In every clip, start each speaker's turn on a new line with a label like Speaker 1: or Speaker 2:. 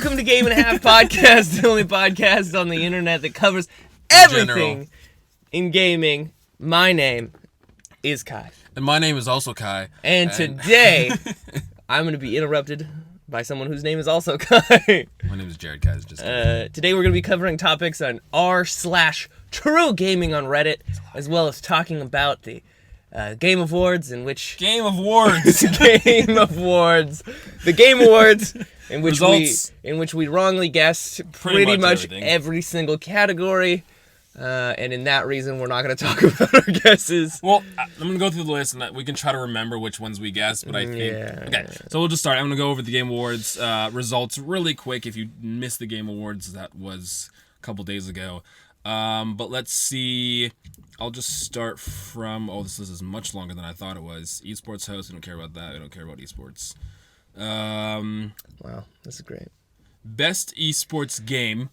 Speaker 1: Welcome to Game and a Half Podcast, the only podcast on the internet that covers everything in gaming. My name is Kai.
Speaker 2: And my name is also Kai.
Speaker 1: And today, I'm going to be interrupted by someone whose name is also Kai.
Speaker 2: My name is Jared, guys.
Speaker 1: Today we're going to be covering topics on r/true gaming on Reddit, as well as talking about the Game Awards, in which...
Speaker 2: Game Awards!
Speaker 1: Game Awards. The Game Awards, in which we wrongly guessed pretty much every single category. And in that reason, we're not going to talk about our guesses.
Speaker 2: Well, I'm going to go through the list, and we can try to remember which ones we guessed, but I think...
Speaker 1: Yeah.
Speaker 2: Okay, so we'll just start. I'm going to go over the Game Awards results really quick. If you missed the Game Awards, that was a couple days ago. But let's see. I'll just start from... Oh, this list is much longer than I thought it was. Esports host, I don't care about that. I don't care about esports.
Speaker 1: Wow, this is great.
Speaker 2: Best esports game...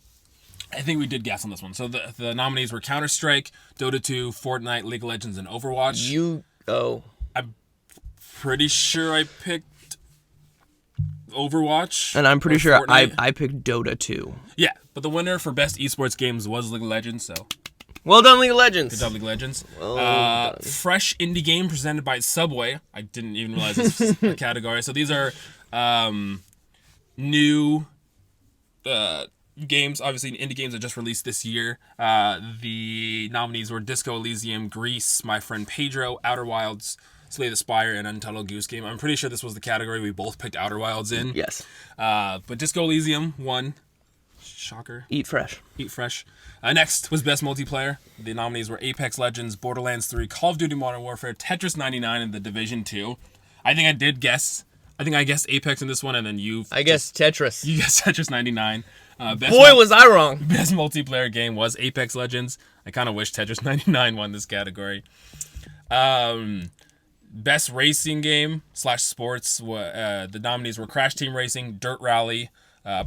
Speaker 2: I think we did guess on this one. So the nominees were Counter-Strike, Dota 2, Fortnite, League of Legends, and Overwatch. I'm pretty sure I picked Overwatch.
Speaker 1: And I'm pretty sure I picked Dota 2.
Speaker 2: Yeah, but the winner for best esports games was League of Legends, so...
Speaker 1: Well done, League of Legends.
Speaker 2: Good job, League of Legends.
Speaker 1: Well
Speaker 2: fresh indie game presented by Subway. I didn't even realize this was a category. So these are new... games, obviously indie games that just released this year. The nominees were Disco Elysium, Grease, My Friend Pedro, Outer Wilds, Slay the Spire, and Untitled Goose Game. I'm pretty sure this was the category we both picked Outer Wilds in.
Speaker 1: Yes.
Speaker 2: But Disco Elysium won. Shocker.
Speaker 1: Eat fresh.
Speaker 2: Next was Best Multiplayer. The nominees were Apex Legends, Borderlands 3, Call of Duty Modern Warfare, Tetris 99, and The Division 2. I think I guessed Apex in this one, and then
Speaker 1: I guessed Tetris.
Speaker 2: You guessed Tetris 99.
Speaker 1: Was I wrong.
Speaker 2: Best multiplayer game was Apex Legends. I kind of wish Tetris 99 won this category. Best racing game / sports. The nominees were Crash Team Racing, Dirt Rally,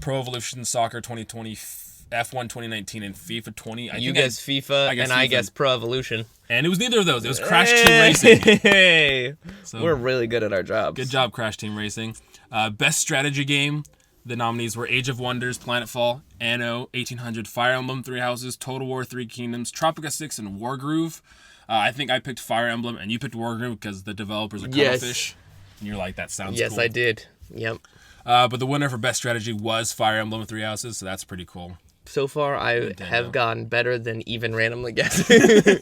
Speaker 2: Pro Evolution Soccer 2020, F1 2019, and FIFA 20.
Speaker 1: You guessed FIFA, and I guessed Pro Evolution.
Speaker 2: And it was neither of those. It was Crash Team Racing.
Speaker 1: Hey, so, we're really good at our jobs.
Speaker 2: Good job, Crash Team Racing. Best strategy game. The nominees were Age of Wonders, Planetfall, Anno, 1800, Fire Emblem, Three Houses, Total War, Three Kingdoms, Tropica 6, and Wargroove. I think I picked Fire Emblem, and you picked Wargroove because the developers are Cuttlefish. And you're like, that sounds cool.
Speaker 1: Yes, I did. Yep.
Speaker 2: But the winner for Best Strategy was Fire Emblem, Three Houses, so that's pretty cool.
Speaker 1: So far, I have gotten better than even randomly guessing.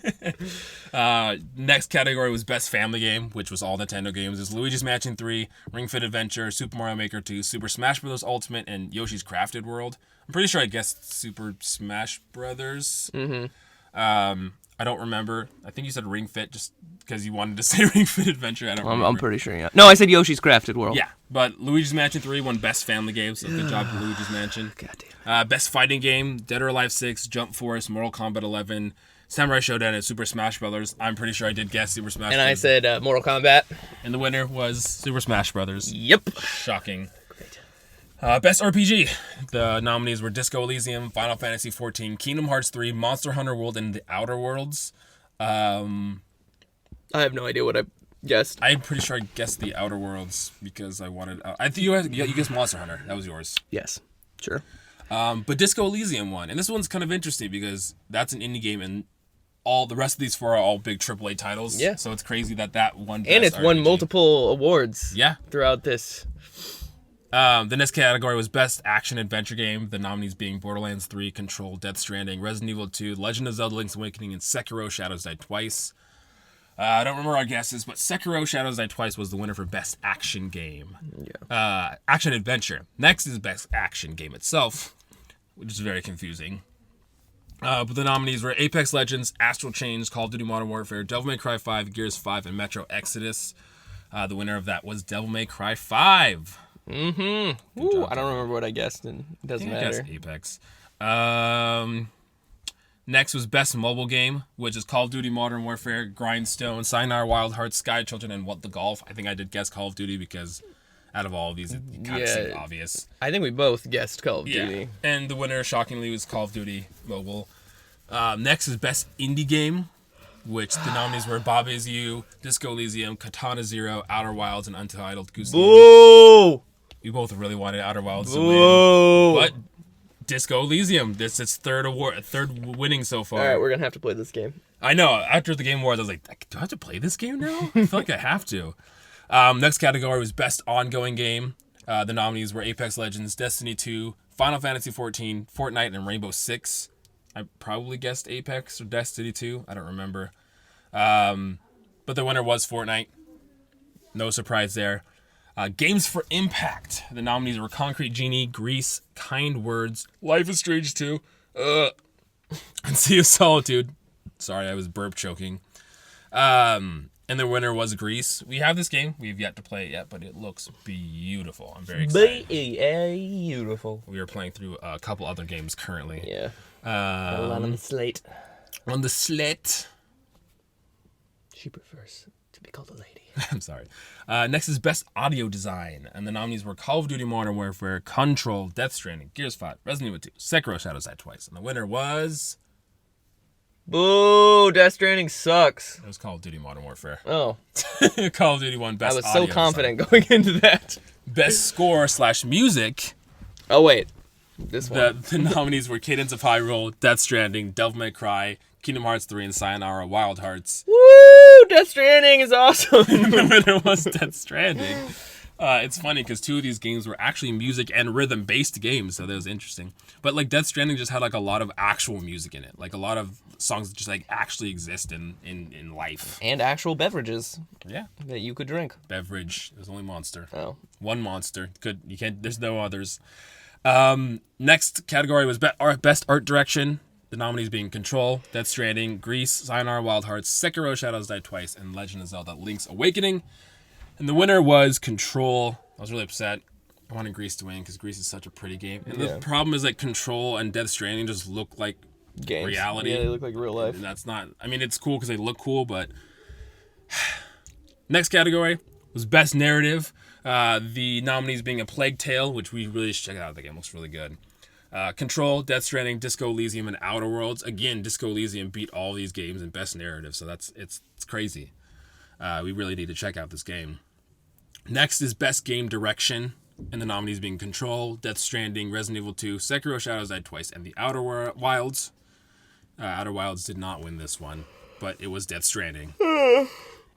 Speaker 2: Next category was Best Family Game, which was all Nintendo games. It's Luigi's Mansion 3, Ring Fit Adventure, Super Mario Maker 2, Super Smash Bros. Ultimate, and Yoshi's Crafted World. I'm pretty sure I guessed Super Smash Brothers.
Speaker 1: Mm-hmm.
Speaker 2: I don't remember. I think you said Ring Fit just because you wanted to say Ring Fit Adventure. I don't remember.
Speaker 1: I'm pretty sure, yeah. No, I said Yoshi's Crafted World.
Speaker 2: Yeah, but Luigi's Mansion 3 won Best Family Game, so good job, Luigi's Mansion.
Speaker 1: God damn.
Speaker 2: Best Fighting Game, Dead or Alive 6, Jump Force, Mortal Kombat 11, Samurai Shodown, and Super Smash Brothers. I'm pretty sure I did guess Super Smash
Speaker 1: and
Speaker 2: Brothers.
Speaker 1: I said Mortal Kombat.
Speaker 2: And the winner was Super Smash Brothers.
Speaker 1: Yep.
Speaker 2: Shocking. Best RPG. The nominees were Disco Elysium, Final Fantasy XIV, Kingdom Hearts 3, Monster Hunter World, and The Outer Worlds.
Speaker 1: I have no idea what I guessed.
Speaker 2: I'm pretty sure I guessed The Outer Worlds because I wanted... I think you guessed Monster Hunter. That was yours.
Speaker 1: Yes. Sure.
Speaker 2: But Disco Elysium won. And this one's kind of interesting because that's an indie game and all the rest of these four are all big AAA titles. Yeah. So it's crazy that won Best
Speaker 1: And it's
Speaker 2: RPG.
Speaker 1: won multiple awards.
Speaker 2: Yeah.
Speaker 1: Throughout this.
Speaker 2: The next category was Best Action Adventure Game, the nominees being Borderlands 3, Control, Death Stranding, Resident Evil 2, Legend of Zelda Link's Awakening, and Sekiro Shadows Die Twice. I don't remember our guesses, but Sekiro Shadows Die Twice was the winner for Best Action Game.
Speaker 1: Yeah.
Speaker 2: Action Adventure. Next is Best Action Game itself, which is very confusing. But the nominees were Apex Legends, Astral Chain, Call of Duty Modern Warfare, Devil May Cry 5, Gears 5, and Metro Exodus. The winner of that was Devil May Cry 5.
Speaker 1: Mm-hmm. Ooh, I don't remember what I guessed, and it doesn't matter.
Speaker 2: I guessed Apex. Next was Best Mobile Game, which is Call of Duty Modern Warfare, Grindstone, Sayonara Wild Hearts, Sky Children, and What the Golf. I think I did guess Call of Duty because out of all of these, it kind of seemed obvious.
Speaker 1: I think we both guessed Call of Duty.
Speaker 2: And the winner, shockingly, was Call of Duty Mobile. Next is Best Indie Game, which the nominees were Bob Is You, Disco Elysium, Katana Zero, Outer Wilds, and Untitled Goose Game.
Speaker 1: Boo!
Speaker 2: We both really wanted Outer Wilds to
Speaker 1: Whoa.
Speaker 2: win. But Disco Elysium, this is third winning so far.
Speaker 1: All right, we're going to have to play this game.
Speaker 2: I know. After the Game Awards, I was like, do I have to play this game now? I feel like I have to. Next category was Best Ongoing Game. The nominees were Apex Legends, Destiny 2, Final Fantasy 14, Fortnite, and Rainbow Six. I probably guessed Apex or Destiny 2. I don't remember. But the winner was Fortnite. No surprise there. Games for Impact. The nominees were Concrete Genie, Grease, Kind Words, Life is Strange 2, and Sea of Solitude. Sorry, I was burp choking. And the winner was Grease. We have this game. We've yet to play it yet, but it looks beautiful. I'm very excited.
Speaker 1: Beautiful.
Speaker 2: We are playing through a couple other games currently.
Speaker 1: Yeah. Got a lot on the slate.
Speaker 2: On the slate.
Speaker 1: She prefers to be called a lady.
Speaker 2: I'm sorry. Next is Best Audio Design. And the nominees were Call of Duty Modern Warfare, Control, Death Stranding, Gears 5, Resident Evil 2, Sekiro Shadows Die Twice. And the winner was...
Speaker 1: Boo! Death Stranding sucks.
Speaker 2: It was Call of Duty Modern Warfare.
Speaker 1: Oh.
Speaker 2: Call of Duty won Best Audio
Speaker 1: I was so confident going into that.
Speaker 2: Best Score / Music.
Speaker 1: Oh, wait. This one.
Speaker 2: The nominees were Cadence of Hyrule, Death Stranding, Devil May Cry, Kingdom Hearts 3, and Sayonara Wild Hearts.
Speaker 1: Woo! Death Stranding is awesome.
Speaker 2: The winner was Death Stranding. It's funny because two of these games were actually music and rhythm based games, so that was interesting. But like Death Stranding just had like a lot of actual music in it, like a lot of songs that just like actually exist in life.
Speaker 1: And actual beverages.
Speaker 2: Yeah.
Speaker 1: That you could drink.
Speaker 2: Beverage. There's only Monster.
Speaker 1: Oh.
Speaker 2: One Monster. You can't. There's no others. Next category was Best Art Direction. The nominees being Control, Death Stranding, Grease, Sayonara Wild Hearts, Sekiro Shadows Die Twice, and Legend of Zelda Link's Awakening. And the winner was Control. I was really upset. I wanted Grease to win because Grease is such a pretty game. And the problem is like Control and Death Stranding just look like games. Reality.
Speaker 1: Yeah, they look like real life.
Speaker 2: And that's not... I mean, it's cool because they look cool, but... Next category was Best Narrative. The nominees being A Plague Tale, which we really should check out. The game looks really good. Control, Death Stranding, Disco Elysium, and Outer Worlds. Again, Disco Elysium beat all these games in Best Narrative, so it's crazy. We really need to check out this game. Next is Best Game Direction, and the nominees being Control, Death Stranding, Resident Evil 2, Sekiro Shadows Die Twice, and The Outer Wilds. Outer Wilds did not win this one, but it was Death Stranding.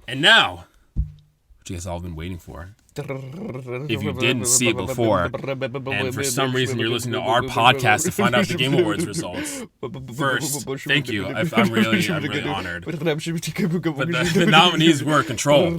Speaker 2: And now, what you guys all have been waiting for. If you didn't see it before, and for some reason you're listening to our podcast to find out the Game Awards results, first, thank you. I'm really honored. But the nominees were Control,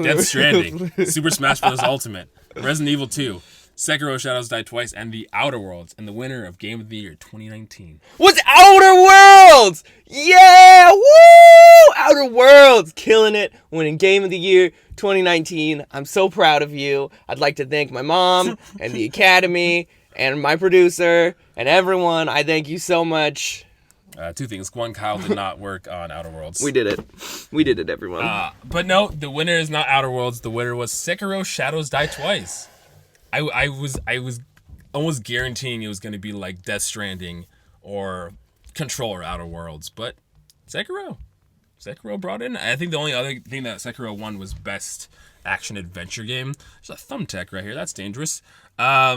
Speaker 2: Death Stranding, Super Smash Bros. Ultimate, Resident Evil 2, Sekiro Shadows Die Twice, and The Outer Worlds. And the winner of Game of the Year 2019
Speaker 1: was Outer Worlds! Yeah! Woo! Outer Worlds! Killing it. Winning Game of the Year 2019. I'm so proud of you. I'd like to thank my mom and the Academy and my producer and everyone. I thank you so much.
Speaker 2: Two things. One, Kyle did not work on Outer Worlds.
Speaker 1: We did it. We did it, everyone.
Speaker 2: But no, the winner is not Outer Worlds. The winner was Sekiro Shadows Die Twice. I was almost guaranteeing it was going to be like Death Stranding or Control or Outer Worlds, but Sekiro brought in. I think the only other thing that Sekiro won was Best Action Adventure Game. There's a thumbtack right here. That's dangerous.
Speaker 1: I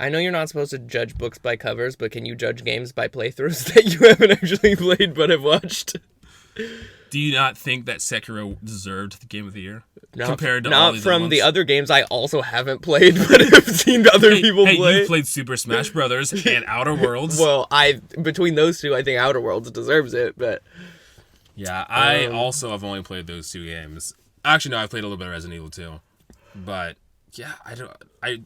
Speaker 1: know you're not supposed to judge books by covers, but can you judge games by playthroughs that you haven't actually played but have watched?
Speaker 2: Do you not think that Sekiro deserved the Game of the Year? Compared to all
Speaker 1: not
Speaker 2: these
Speaker 1: from
Speaker 2: other
Speaker 1: the other games I also haven't played, but have seen other people play.
Speaker 2: You played Super Smash Brothers and Outer Worlds.
Speaker 1: Well, between those two, I think Outer Worlds deserves it, but...
Speaker 2: Yeah, I also have only played those two games. Actually, no, I played a little bit of Resident Evil 2. But, yeah,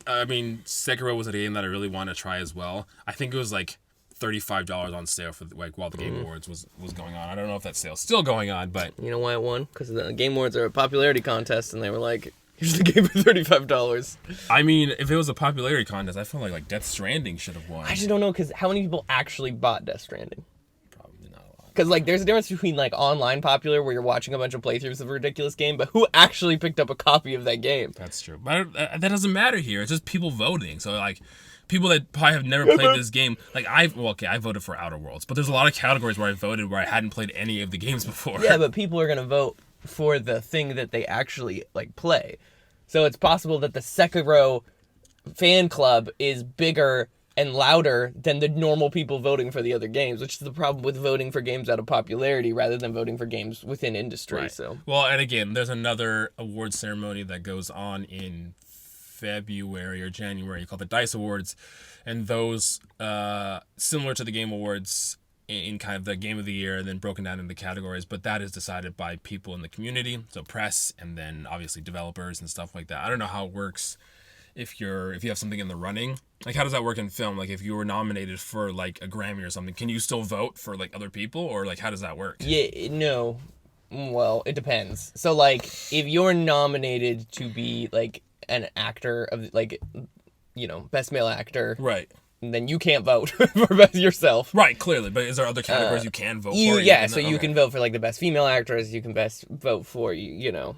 Speaker 2: I mean, Sekiro was a game that I really want to try as well. I think it was like $35 on sale for while the Game Awards was going on. I don't know if that sale's still going on, but...
Speaker 1: You know why it won? Because the Game Awards are a popularity contest, and they were like, here's the game for $35.
Speaker 2: I mean, if it was a popularity contest, I feel like Death Stranding should have won.
Speaker 1: I just don't know, because how many people actually bought Death Stranding?
Speaker 2: Probably not a lot.
Speaker 1: Because, like, there's a difference between, like, online popular, where you're watching a bunch of playthroughs of a ridiculous game, but who actually picked up a copy of that game?
Speaker 2: That's true. But that doesn't matter here. It's just people voting. So, like... People that probably have never played this game, like I voted for Outer Worlds, but there's a lot of categories where I voted where I hadn't played any of the games before.
Speaker 1: Yeah, but people are gonna vote for the thing that they actually like play. So it's possible that the Sekiro fan club is bigger and louder than the normal people voting for the other games, which is the problem with voting for games out of popularity rather than voting for games within industry.
Speaker 2: Right.
Speaker 1: So,
Speaker 2: well, and again, there's another award ceremony that goes on in February or January called the DICE Awards, and those, similar to the Game Awards in kind of the Game of the Year and then broken down into categories, but that is decided by people in the community, so press and then obviously developers and stuff like that. I don't know how it works if you have something in the running. Like, how does that work in film? Like, if you were nominated for like a Grammy or something, can you still vote for like other people, or like how does that work?
Speaker 1: Yeah, no. Well, it depends. So like if you're nominated to be like an actor of like, you know, best male actor,
Speaker 2: Right.
Speaker 1: then you can't vote for best yourself.
Speaker 2: Right, clearly. But is there other categories you can vote for?
Speaker 1: Yeah, so you can vote for like the best female actress, you can best vote for, you know.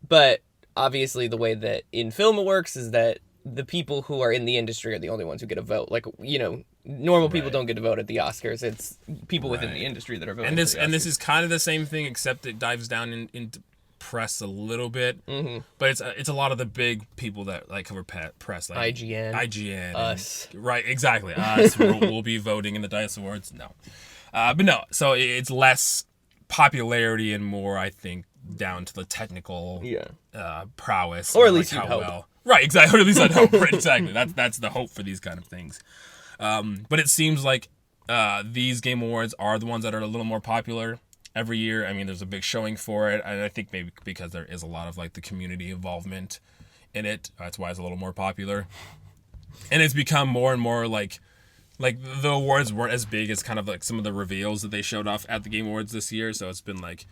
Speaker 1: But obviously the way that in film it works is that the people who are in the industry are the only ones who get a vote. Like, you know, normal people don't get to vote at the Oscars. It's people within the industry that are voting.
Speaker 2: And this is kind of the same thing, except it dives down into press a little bit. Mm-hmm. But it's a lot of the big people that like cover press, like IGN,
Speaker 1: us.
Speaker 2: Right, exactly. Us will be voting in the DICE Awards. No, but no. So it's less popularity and more, I think, down to the technical prowess,
Speaker 1: or at least
Speaker 2: like
Speaker 1: how well.
Speaker 2: Right, exactly. Or at least I'd hope. Right, exactly. That's the hope for these kind of things. But it seems like these Game Awards are the ones that are a little more popular every year. I mean, there's a big showing for it, and I think maybe because there is a lot of like the community involvement in it, that's why it's a little more popular. And it's become more and more like the awards weren't as big as kind of like some of the reveals that they showed off at the Game Awards this year. So it's been like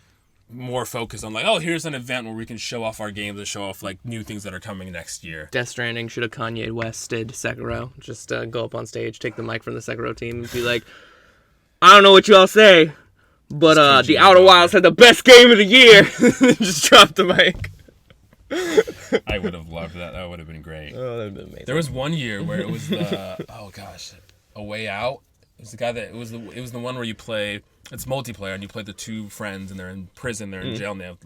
Speaker 2: more focused on like, oh, here's an event where we can show off our games and show off like new things that are coming next year.
Speaker 1: Death Stranding should have Kanye Wested Sekiro. Just go up on stage, take the mic from the Sekiro team, and be like, I don't know what y'all say, but the Outer Wilds had the best game of the year. Just drop the mic.
Speaker 2: I would have loved that. That would have been great.
Speaker 1: Oh, that would have been amazing.
Speaker 2: There was one year where it was the A Way Out. It was the guy that it was the one where you play. It's multiplayer, and you play the two friends, and they're in prison, they're in jail, and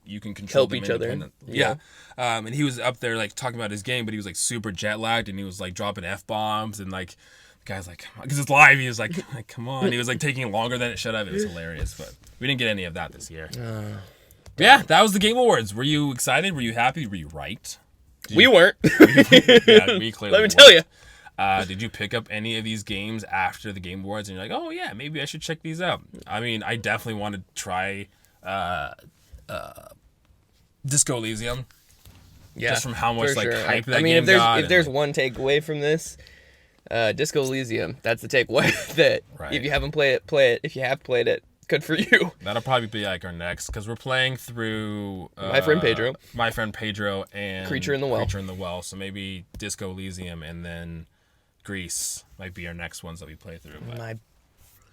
Speaker 2: you can control
Speaker 1: help
Speaker 2: them
Speaker 1: each other.
Speaker 2: Yeah. And he was up there like talking about his game, but he was like super jet lagged, and he was like dropping F-bombs, and like the guy's like, because it's live, he was like come on. He was like taking longer than it should have. It was hilarious, but we didn't get any of that this year. Yeah, that was the Game Awards. Were you excited? Were you happy? Were you right?
Speaker 1: We weren't.
Speaker 2: Yeah, we clearly
Speaker 1: Let me tell you.
Speaker 2: Did you pick up any of these games after the Game Awards and you're like, oh yeah, maybe I should check these out? I mean, I definitely want to try Disco Elysium.
Speaker 1: Yeah,
Speaker 2: just from how much like hype that
Speaker 1: I mean,
Speaker 2: game got.
Speaker 1: if there's one takeaway from this, Disco Elysium, that's the takeaway. That if you haven't played it, play it. If you have played it, good for you.
Speaker 2: That'll probably be like our next, because we're playing through
Speaker 1: My Friend
Speaker 2: Pedro, and
Speaker 1: Creature in the Well.
Speaker 2: So maybe Disco Elysium and then Grease might be our next ones that we play through. But
Speaker 1: my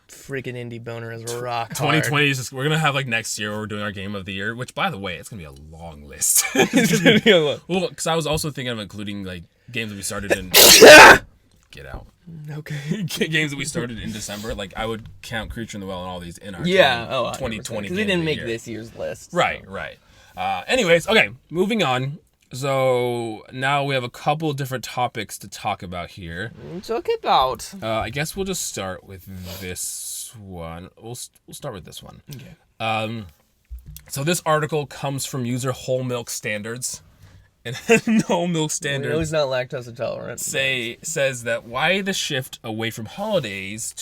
Speaker 1: freaking indie boner is rock hard.
Speaker 2: 2020 is just, we're gonna have like next year we're doing our Game of the Year, which by the way, it's gonna be a long list. Well, because I was also thinking of including like games that we started in. Get out.
Speaker 1: Okay.
Speaker 2: Games that we started in December, like I would count Creature in the Well and all these in our 2020
Speaker 1: because they didn't make this year's list.
Speaker 2: Right. Anyways, okay, moving on. So now we have a couple different topics to talk about here.
Speaker 1: Talk about.
Speaker 2: I guess we'll just start with this one. We'll start with this one.
Speaker 1: Okay.
Speaker 2: So this article comes from user Whole Milk Standards. And Whole Milk Standards.
Speaker 1: We know he's not lactose intolerant.
Speaker 2: Says that why the shift away from holidays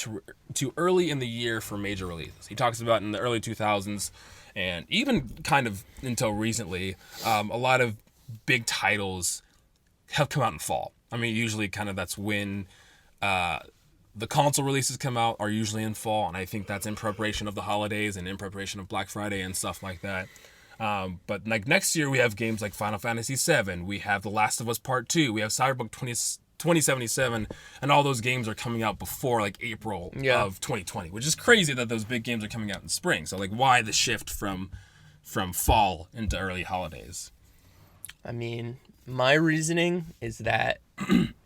Speaker 2: to early in the year for major releases. He talks about in the early 2000s and even kind of until recently, a lot of big titles have come out in fall. I mean, usually kind of that's when the console releases come out are usually in fall, and I think that's in preparation of the holidays and in preparation of Black Friday and stuff like that. But like next year we have games like Final Fantasy VII, we have The Last of Us Part 2, we have Cyberpunk 2077, and all those games are coming out before like April of 2020, which is crazy that those big games are coming out in spring. So like why the shift from fall into early holidays?
Speaker 1: I mean, my reasoning is that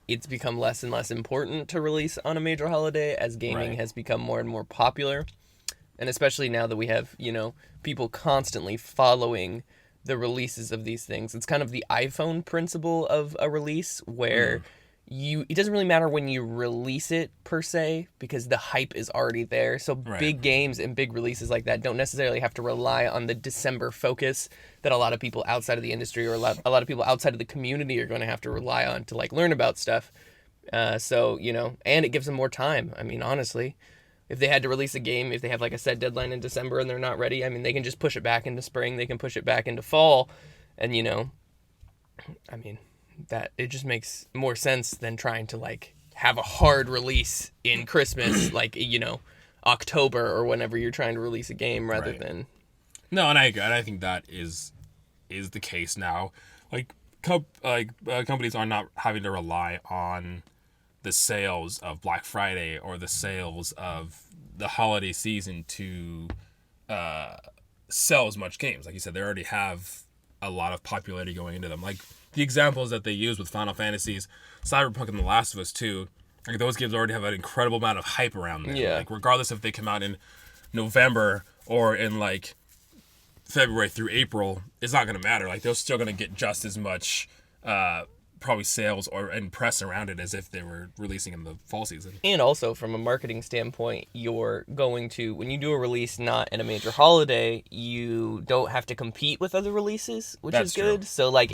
Speaker 1: it's become less and less important to release on a major holiday as gaming has become more and more popular. And especially now that we have, people constantly following the releases of these things. It's kind of the iPhone principle of a release where it doesn't really matter when you release it per se, because the hype is already there. So big games and big releases like that don't necessarily have to rely on the December focus that a lot of people outside of the industry or a lot of people outside of the community are going to have to rely on to like learn about stuff. So, you know, and it gives them more time. I mean, honestly, if they had to release a game, if they have like a set deadline in December and they're not ready, I mean, they can just push it back into spring. They can push it back into fall. And, you know, I mean, that it just makes more sense than trying to like have a hard release in Christmas, like, you know, October or whenever you're trying to release a game rather than.
Speaker 2: No, and I agree. And I think that is the case now. Like, companies are not having to rely on the sales of Black Friday or the sales of the holiday season to sell as much games. Like you said, they already have a lot of popularity going into them. Like the examples that they use with Final Fantasies, Cyberpunk, and The Last of Us 2, like those games already have an incredible amount of hype around them.
Speaker 1: Yeah.
Speaker 2: Like regardless if they come out in November or in like February through April, it's not going to matter. Like they're still going to get just as much probably sales and press around it as if they were releasing in the fall season.
Speaker 1: And also from a marketing standpoint, you're going to, when you do a release not in a major holiday, you don't have to compete with other releases, which is good. True. So like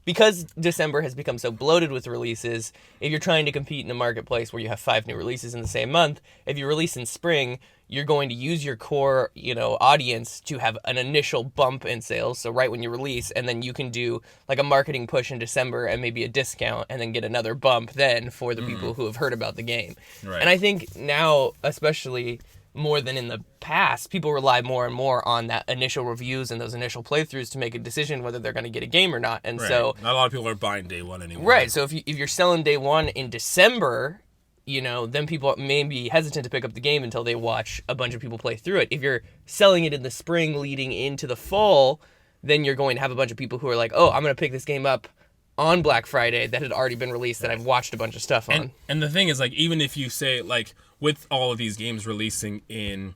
Speaker 1: because December has become so bloated with releases, if you're trying to compete in a marketplace where you have 5 new releases in the same month, if you release in spring, you're going to use your core, you know, audience to have an initial bump in sales. So right when you release, and then you can do like a marketing push in December and maybe a discount and then get another bump then for the people who have heard about the game. Right. And I think now, especially more than in the past, people rely more and more on that initial reviews and those initial playthroughs to make a decision whether they're going to get a game or not. And so
Speaker 2: not a lot of people are buying day one anymore.
Speaker 1: Right. So if you're selling day one in December, you know, then people may be hesitant to pick up the game until they watch a bunch of people play through it. If you're selling it in the spring leading into the fall, then you're going to have a bunch of people who are like, oh, I'm going to pick this game up on Black Friday that had already been released that I've watched a bunch of stuff on.
Speaker 2: And the thing is, like, even if you say, like, with all of these games releasing in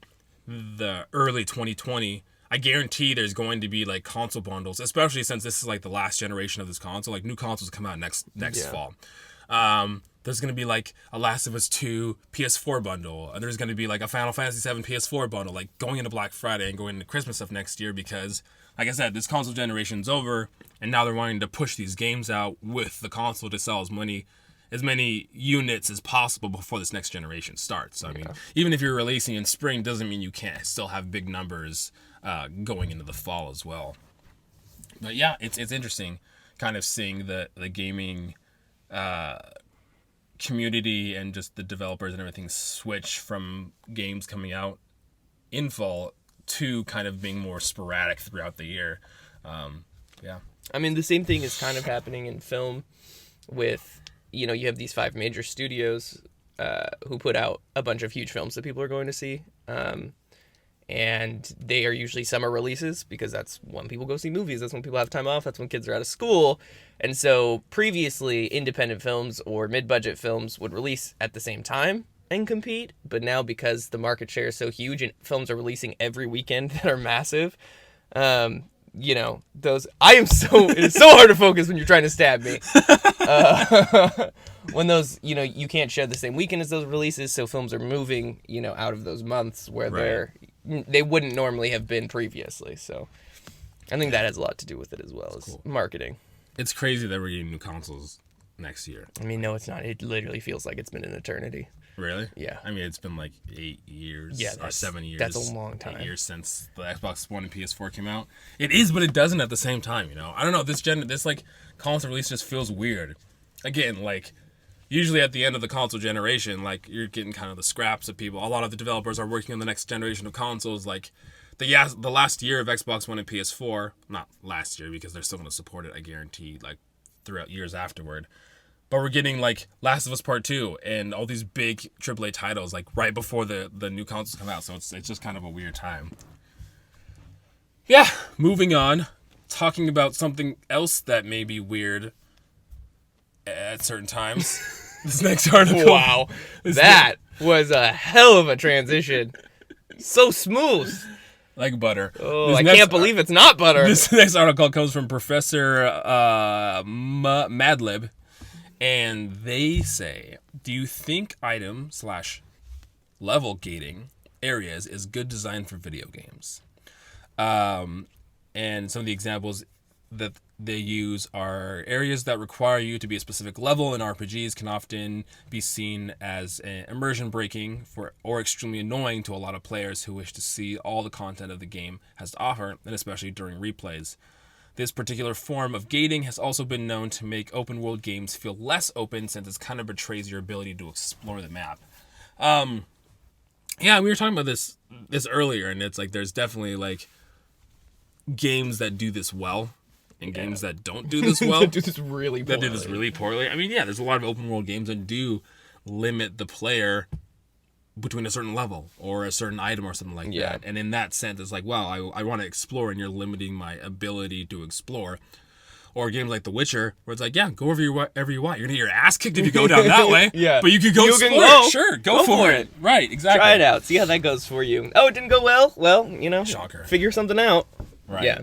Speaker 2: the early 2020, I guarantee there's going to be, like, console bundles, especially since this is, like, the last generation of this console. Like, new consoles come out next fall. There's going to be, like, a Last of Us 2 PS4 bundle. And there's going to be, like, a Final Fantasy 7 PS4 bundle, like, going into Black Friday and going into Christmas stuff next year because, like I said, this console generation's over, and now they're wanting to push these games out with the console to sell as many units as possible before this next generation starts. So, I mean, even if you're releasing in spring, doesn't mean you can't still have big numbers going into the fall as well. But, yeah, it's interesting kind of seeing the gaming community and just the developers and everything switch from games coming out in fall to kind of being more sporadic throughout the year.
Speaker 1: I mean, the same thing is kind of happening in film with, you know, you have these 5 major studios who put out a bunch of huge films that people are going to see. And they are usually summer releases because that's when people go see movies. That's when people have time off. That's when kids are out of school. And so previously, independent films or mid-budget films would release at the same time and compete. But now because the market share is so huge and films are releasing every weekend that are massive, you know, it is so hard to focus when you're trying to stab me. When those, you know, you can't share the same weekend as those releases. So films are moving, you know, out of those months where they wouldn't normally have been previously. So I think that has a lot to do with it as well as marketing.
Speaker 2: It's crazy that we're getting new consoles next year.
Speaker 1: I mean, no, it's not. It literally feels like it's been an eternity.
Speaker 2: Really?
Speaker 1: Yeah.
Speaker 2: I mean, it's been like 8 years or 7 years.
Speaker 1: That's a long time.
Speaker 2: 8 years since the Xbox One and PS4 came out. It is, but it doesn't at the same time, you know? I don't know. This like console release just feels weird. Again, like usually at the end of the console generation, like you're getting kind of the scraps of people. A lot of the developers are working on the next generation of consoles. Like the last year of Xbox One and PS4, not last year because they're still going to support it, I guarantee, like throughout years afterward. But we're getting like Last of Us Part 2 and all these big AAA titles like right before the new consoles come out. So it's just kind of a weird time. Yeah, moving on. Talking about something else that may be weird at certain times. This next article.
Speaker 1: Wow. That was a hell of a transition. So smooth.
Speaker 2: Like butter.
Speaker 1: Oh, I can't believe it's not butter.
Speaker 2: This next article comes from Professor Madlib, and they say, do you think item/level gating areas is good design for video games? And some of the examples that they use are areas that require you to be a specific level in RPGs can often be seen as immersion breaking or extremely annoying to a lot of players who wish to see all the content of the game has to offer, and especially during replays. This particular form of gating has also been known to make open world games feel less open, since it kind of betrays your ability to explore the map. Yeah, we were talking about this earlier, and it's like there's definitely like games that do this well and games that don't do this well.
Speaker 1: That do this really poorly.
Speaker 2: That do this really poorly. I mean, yeah, there's a lot of open world games that do limit the player between a certain level or a certain item or something like that. And in that sense, it's like, well, I want to explore, and you're limiting my ability to explore. Or games like The Witcher, where it's like, yeah, go wherever you want. You're going to get your ass kicked if you go down that way. But you can go explore it. Sure, go for it. Right, exactly.
Speaker 1: Try it out. See how that goes for you. Oh, it didn't go well? Well,
Speaker 2: Shocker.
Speaker 1: Figure something out.
Speaker 2: Right.
Speaker 1: Yeah.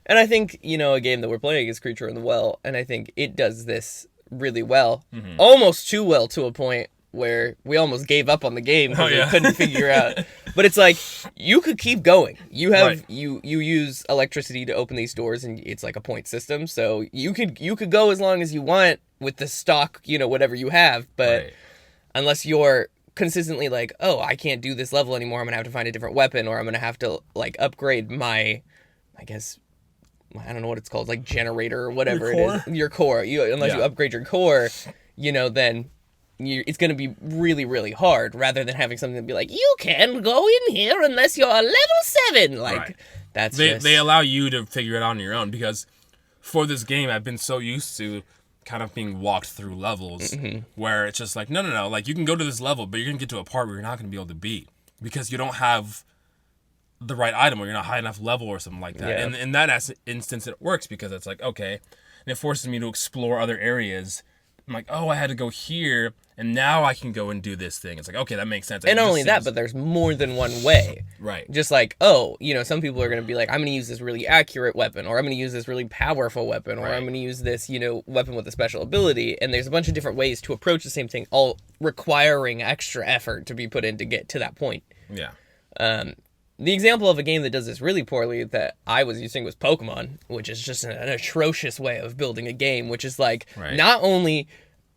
Speaker 1: And I think, a game that we're playing is Creature in the Well, and I think it does this really well. Mm-hmm. Almost too well, to a point where we almost gave up on the game because we couldn't figure out. But it's like, you could keep going. You have you use electricity to open these doors, and it's like a point system, so you could go as long as you want with the stock, whatever you have, but unless you're consistently like, oh, I can't do this level anymore, I'm gonna have to find a different weapon, or I'm gonna have to like upgrade my, I guess, I don't know what it's called, like generator or whatever it is. Your core. Unless you upgrade your core, then it's going to be really, really hard, rather than having something to be like, you can go in here unless you're level 7. Like, that's
Speaker 2: They allow you to figure it out on your own, because for this game, I've been so used to kind of being walked through levels where it's just like, no. Like, you can go to this level, but you're going to get to a part where you're not going to be able to beat because you don't have the right item, or you're not high enough level or something like that. Yeah. And in that instance, it works because it's like, okay, and it forces me to explore other areas. I'm like, oh, I had to go here, and now I can go and do this thing. It's like, okay, that makes sense.
Speaker 1: And not only that, but there's more than one way.
Speaker 2: Right.
Speaker 1: Just like, oh, some people are going to be like, I'm going to use this really accurate weapon, or I'm going to use this really powerful weapon, or I'm going to use this, weapon with a special ability. And there's a bunch of different ways to approach the same thing, all requiring extra effort to be put in to get to that point.
Speaker 2: Yeah.
Speaker 1: The example of a game that does this really poorly that I was using was Pokemon, which is just an atrocious way of building a game, which is like, not only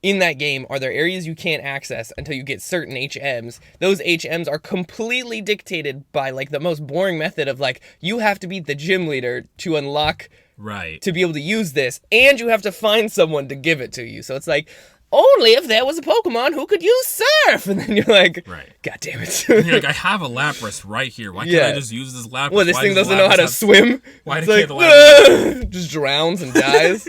Speaker 1: in that game are there areas you can't access until you get certain HMs, those HMs are completely dictated by like the most boring method of like, you have to beat the gym leader to unlock, to be able to use this, and you have to find someone to give it to you. So it's like, only if there was a Pokemon who could use Surf. And then you're like, God damn it.
Speaker 2: You're like, I have a Lapras right here. Why can't I just use this Lapras?
Speaker 1: Well, this thing doesn't know how to swim.
Speaker 2: Why can't the Lapras
Speaker 1: just drowns and dies?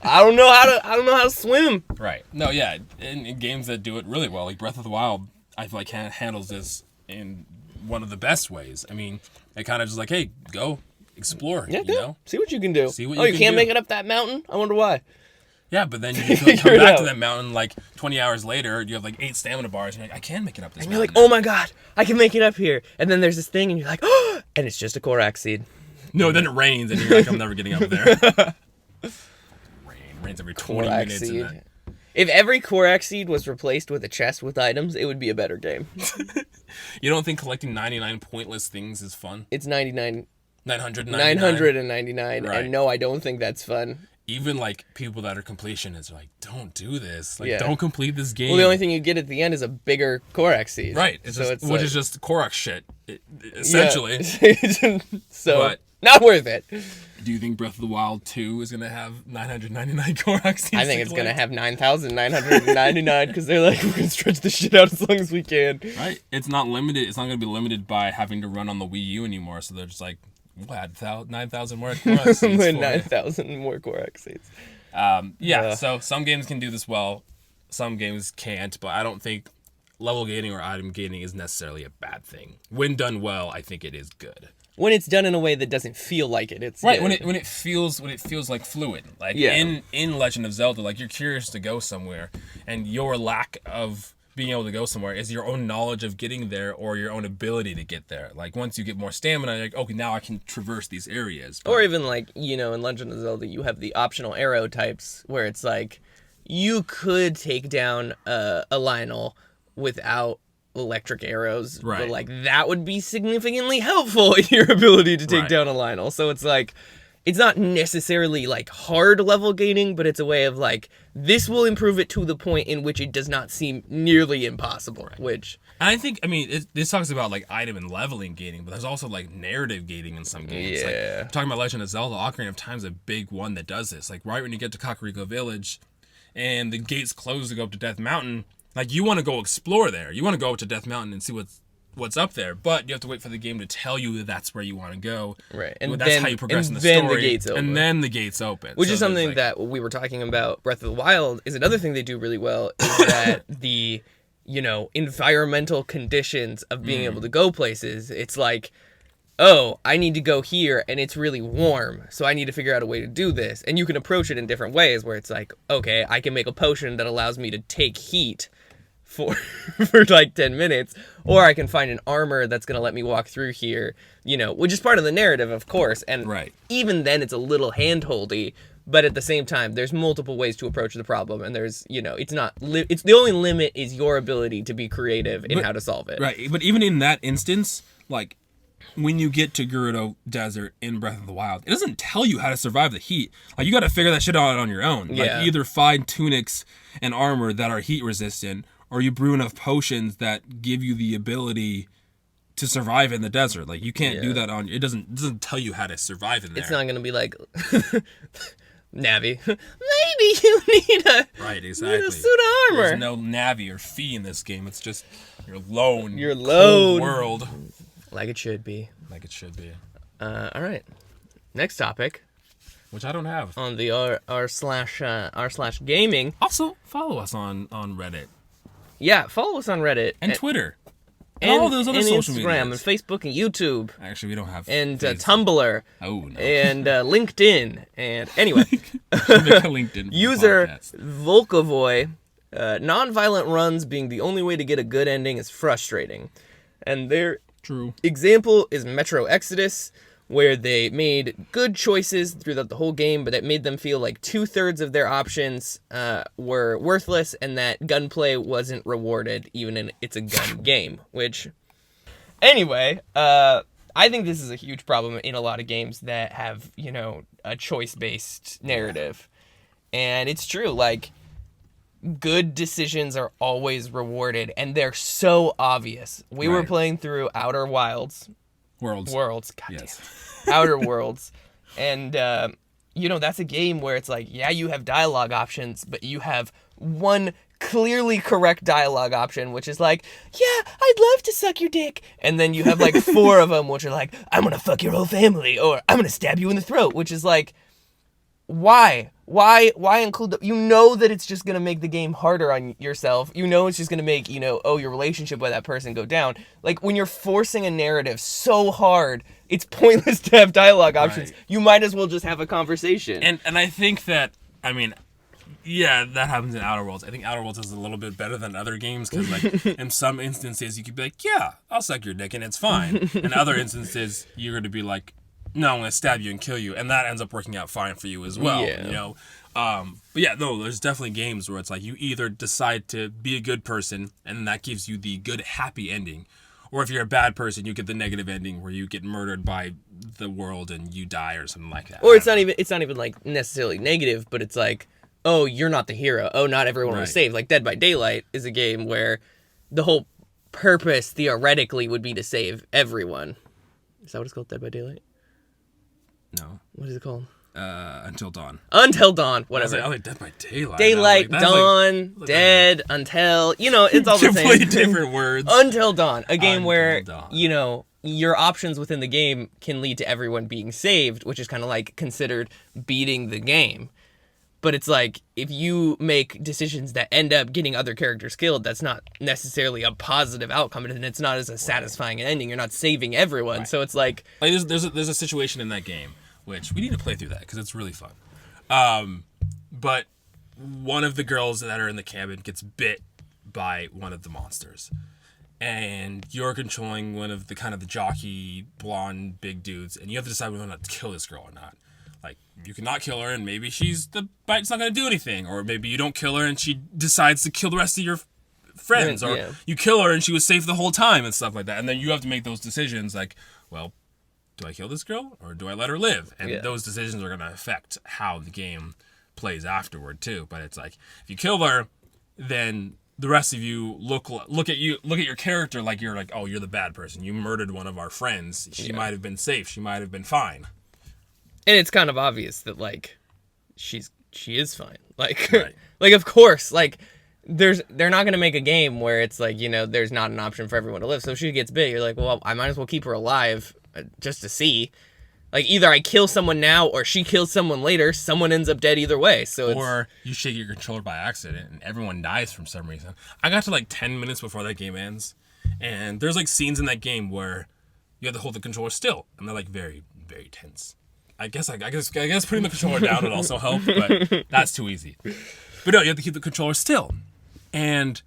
Speaker 1: I don't know how to swim.
Speaker 2: Right. No, yeah. In games that do it really well, like Breath of the Wild, I feel like handles this in one of the best ways. I mean, it kind of just like, hey, go explore.
Speaker 1: Yeah, see what you can do.
Speaker 2: See what
Speaker 1: you can't make it up that mountain? I wonder why.
Speaker 2: Yeah, but then you come back to that mountain like 20 hours later, you have like 8 stamina bars, and you're like, I can make it up this mountain.
Speaker 1: And you're like, oh my god, I can make it up here. And then there's this thing, and you're like, oh, and it's just a Korak seed.
Speaker 2: No, then it rains, and you're like, I'm never getting up there. Rains every 20 minutes.
Speaker 1: If every Korak seed was replaced with a chest with items, it would be a better game.
Speaker 2: You don't think collecting 99 pointless things is fun?
Speaker 1: It's 99.
Speaker 2: 999.
Speaker 1: And no, I don't think that's fun.
Speaker 2: Even like people that are completionists are like, don't do this. Like, don't complete this game.
Speaker 1: Well, the only thing you get at the end is a bigger Korak seed.
Speaker 2: Right. Which is just Korak shit, essentially.
Speaker 1: Yeah. But not worth it.
Speaker 2: Do you think Breath of the Wild 2 is going to have 999 Korak seeds?
Speaker 1: I think it's going to have 9,999 because they're like, we're going to stretch this shit out as long as we can.
Speaker 2: Right. It's not limited. It's not going to be limited by having to run on the Wii U anymore. So they're just like, we'll add 9,000 more Korak seeds.
Speaker 1: 9,000 more Korak seeds.
Speaker 2: So some games can do this well. Some games can't. But I don't think level gating or item gating is necessarily a bad thing. When done well, I think it is good.
Speaker 1: When it's done in a way that doesn't feel like it, it's
Speaker 2: right.
Speaker 1: Good.
Speaker 2: When it feels like fluid, like in Legend of Zelda, like you're curious to go somewhere, and your lack of being able to go somewhere is your own knowledge of getting there or your own ability to get there. Like, once you get more stamina, you're like, okay, now I can traverse these areas.
Speaker 1: Or even, like, you know, in Legend of Zelda, you have the optional arrow types where it's like, you could take down a Lionel without electric arrows, but, like, that would be significantly helpful in your ability to take down a Lionel. So it's like, it's not necessarily, like, hard level gaining, but it's a way of, like, this will improve it to the point in which it does not seem nearly impossible, which...
Speaker 2: And I think, I mean, this talks about, like, item and leveling gating, but there's also, like, narrative gating in some games.
Speaker 1: Yeah.
Speaker 2: Like, talking about Legend of Zelda, Ocarina of Time is a big one that does this. Like, right when you get to Kakariko Village and the gates close to go up to Death Mountain, like, you want to go explore there. You want to go up to Death Mountain and see what's up there, but you have to wait for the game to tell you that that's where you want to go.
Speaker 1: Right. And
Speaker 2: that's
Speaker 1: then,
Speaker 2: how you progress in the
Speaker 1: then
Speaker 2: story.
Speaker 1: The gates open.
Speaker 2: And then the gates open.
Speaker 1: Which is something that we were talking about Breath of the Wild is another thing they do really well is that the, you know, environmental conditions of being able to go places, it's like, oh, I need to go here and it's really warm, so I need to figure out a way to do this. And you can approach it in different ways where it's like, okay, I can make a potion that allows me to take heat for like 10 minutes, or I can find an armor that's going to let me walk through here, you know, which is part of the narrative, of course. And even then it's a little hand-holdy, but at the same time, there's multiple ways to approach the problem, and there's, you know, it's the only limit is your ability to be creative in how to solve it.
Speaker 2: Right, but even in that instance, like, when you get to Gerudo Desert in Breath of the Wild, it doesn't tell you how to survive the heat. Like, you got to figure that shit out on your own. Like, either find tunics and armor that are heat resistant, or you brew enough potions that give you the ability to survive in the desert. Like, you can't do that on... It doesn't tell you how to survive in there.
Speaker 1: It's not going to be like... Navi. Maybe you need a...
Speaker 2: Right, exactly.
Speaker 1: Need a suit of armor.
Speaker 2: There's no Navi or Fee in this game. It's just your lone...
Speaker 1: Your lone...
Speaker 2: world.
Speaker 1: Like it should be.
Speaker 2: Like it should be.
Speaker 1: All right. Next topic.
Speaker 2: Which I don't have.
Speaker 1: On the r slash gaming.
Speaker 2: Also, follow us on Reddit.
Speaker 1: Yeah, follow us on Reddit.
Speaker 2: And Twitter. And all those other social media.
Speaker 1: And Instagram, and Facebook, and YouTube.
Speaker 2: Actually, we don't have...
Speaker 1: And Tumblr.
Speaker 2: Oh, no.
Speaker 1: And LinkedIn. And anyway.
Speaker 2: LinkedIn
Speaker 1: user
Speaker 2: podcast.
Speaker 1: Volkovoy. Non-violent runs being the only way to get a good ending is frustrating. And their example is Metro Exodus, where they made good choices throughout the whole game, but that made them feel like 2/3 of their options were worthless, and that gunplay wasn't rewarded, even in it's a gun game. Which, anyway, I think this is a huge problem in a lot of games that have, you know, a choice-based narrative. And it's true, like, good decisions are always rewarded, and they're so obvious. We were playing through Outer Wilds. Worlds. Goddamn. Outer Worlds. And, you know, that's a game where it's like, yeah, you have dialogue options, but you have one clearly correct dialogue option, which is like, yeah, I'd love to suck your dick. And then you have like 4 of them, which are like, I'm gonna fuck your whole family, or I'm gonna stab you in the throat, which is like, why include the, you know that it's just going to make the game harder on yourself. You know it's just going to make, you know, your relationship with that person go down. Like, when you're forcing a narrative so hard, it's pointless to have dialogue options. You might as well just have a conversation.
Speaker 2: And I think that, I mean, yeah, that happens in Outer Worlds. I think Outer Worlds is a little bit better than other games because, like, in some instances, you could be like, yeah, I'll suck your dick and it's fine. In other instances, you're going to be like, no, I'm going to stab you and kill you. And that ends up working out fine for you as well, you know? But yeah, no, there's definitely games where it's like you either decide to be a good person and that gives you the good, happy ending. Or if you're a bad person, you get the negative ending where you get murdered by the world and you die or something like that.
Speaker 1: Or it's not even like necessarily negative, but it's like, oh, you're not the hero. Oh, not everyone was saved. Like Dead by Daylight is a game where the whole purpose theoretically would be to save everyone. Is that what it's called, Dead by Daylight?
Speaker 2: No.
Speaker 1: What is it called?
Speaker 2: Until Dawn.
Speaker 1: Until Dawn, whatever.
Speaker 2: I was like Dead by Daylight.
Speaker 1: Daylight, Dawn, Dead, Until. You know, it's all the same.
Speaker 2: Completely different words.
Speaker 1: Until Dawn. A game where, you know, your options within the game can lead to everyone being saved, which is kind of like considered beating the game. But it's like, if you make decisions that end up getting other characters killed, that's not necessarily a positive outcome, and it's not as a satisfying ending. You're not saving everyone, so it's like...
Speaker 2: there's a situation in that game, which we need to play through that, because it's really fun. But one of the girls that are in the cabin gets bit by one of the monsters. And you're controlling one of the kind of the jockey, blonde, big dudes, and you have to decide whether or not to kill this girl or not. Like, you cannot kill her, and maybe the bite's not going to do anything. Or maybe you don't kill her, and she decides to kill the rest of your friends. Or you kill her, and she was safe the whole time, and stuff like that. And then you have to make those decisions, like, well, do I kill this girl, or do I let her live? And those decisions are going to affect how the game plays afterward, too. But it's like, if you kill her, then the rest of you look at your character like you're like, oh, you're the bad person. You murdered one of our friends. She might have been safe. She might have been fine.
Speaker 1: And it's kind of obvious that, like, she is fine. Like, like, of course, like, they're not going to make a game where it's like, you know, there's not an option for everyone to live. So if she gets bit, you're like, well, I might as well keep her alive just to see. Like, either I kill someone now or she kills someone later. Someone ends up dead either way. Or
Speaker 2: you shake your controller by accident and everyone dies for some reason. I got to, like, 10 minutes before that game ends. And there's, like, scenes in that game where you have to hold the controller still. And they're, like, very, very tense. I guess putting the controller down would also help, but that's too easy. But no, you have to keep the controller still. And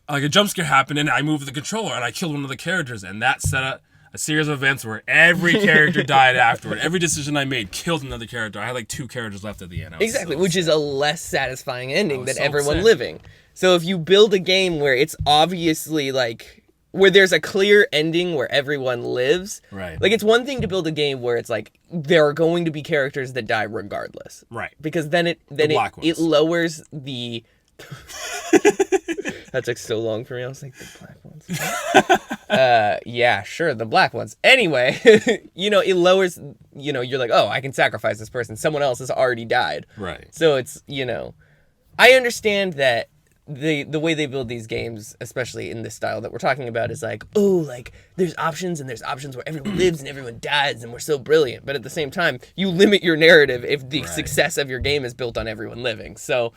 Speaker 2: like a jump scare happened, and I moved the controller, and I killed one of the characters, and that set up a series of events where every character died afterward. Every decision I made killed another character. I had like 2 characters left at the end.
Speaker 1: Exactly, which is a less satisfying ending than everyone living. So if you build a game where it's obviously like, where there's a clear ending where everyone lives.
Speaker 2: Right.
Speaker 1: Like, it's one thing to build a game where it's like, there are going to be characters that die regardless.
Speaker 2: Right.
Speaker 1: Because then it lowers the... That took so long for me. I was like, the black ones. Yeah, sure, the black ones. Anyway, you know, it lowers, you know, you're like, oh, I can sacrifice this person. Someone else has already died.
Speaker 2: Right.
Speaker 1: So it's, you know, I understand that the way they build these games, especially in this style that we're talking about, is like, oh, like, there's options, and there's options where everyone lives and everyone dies, and we're so brilliant. But at the same time, you limit your narrative if the success of your game is built on everyone living. So,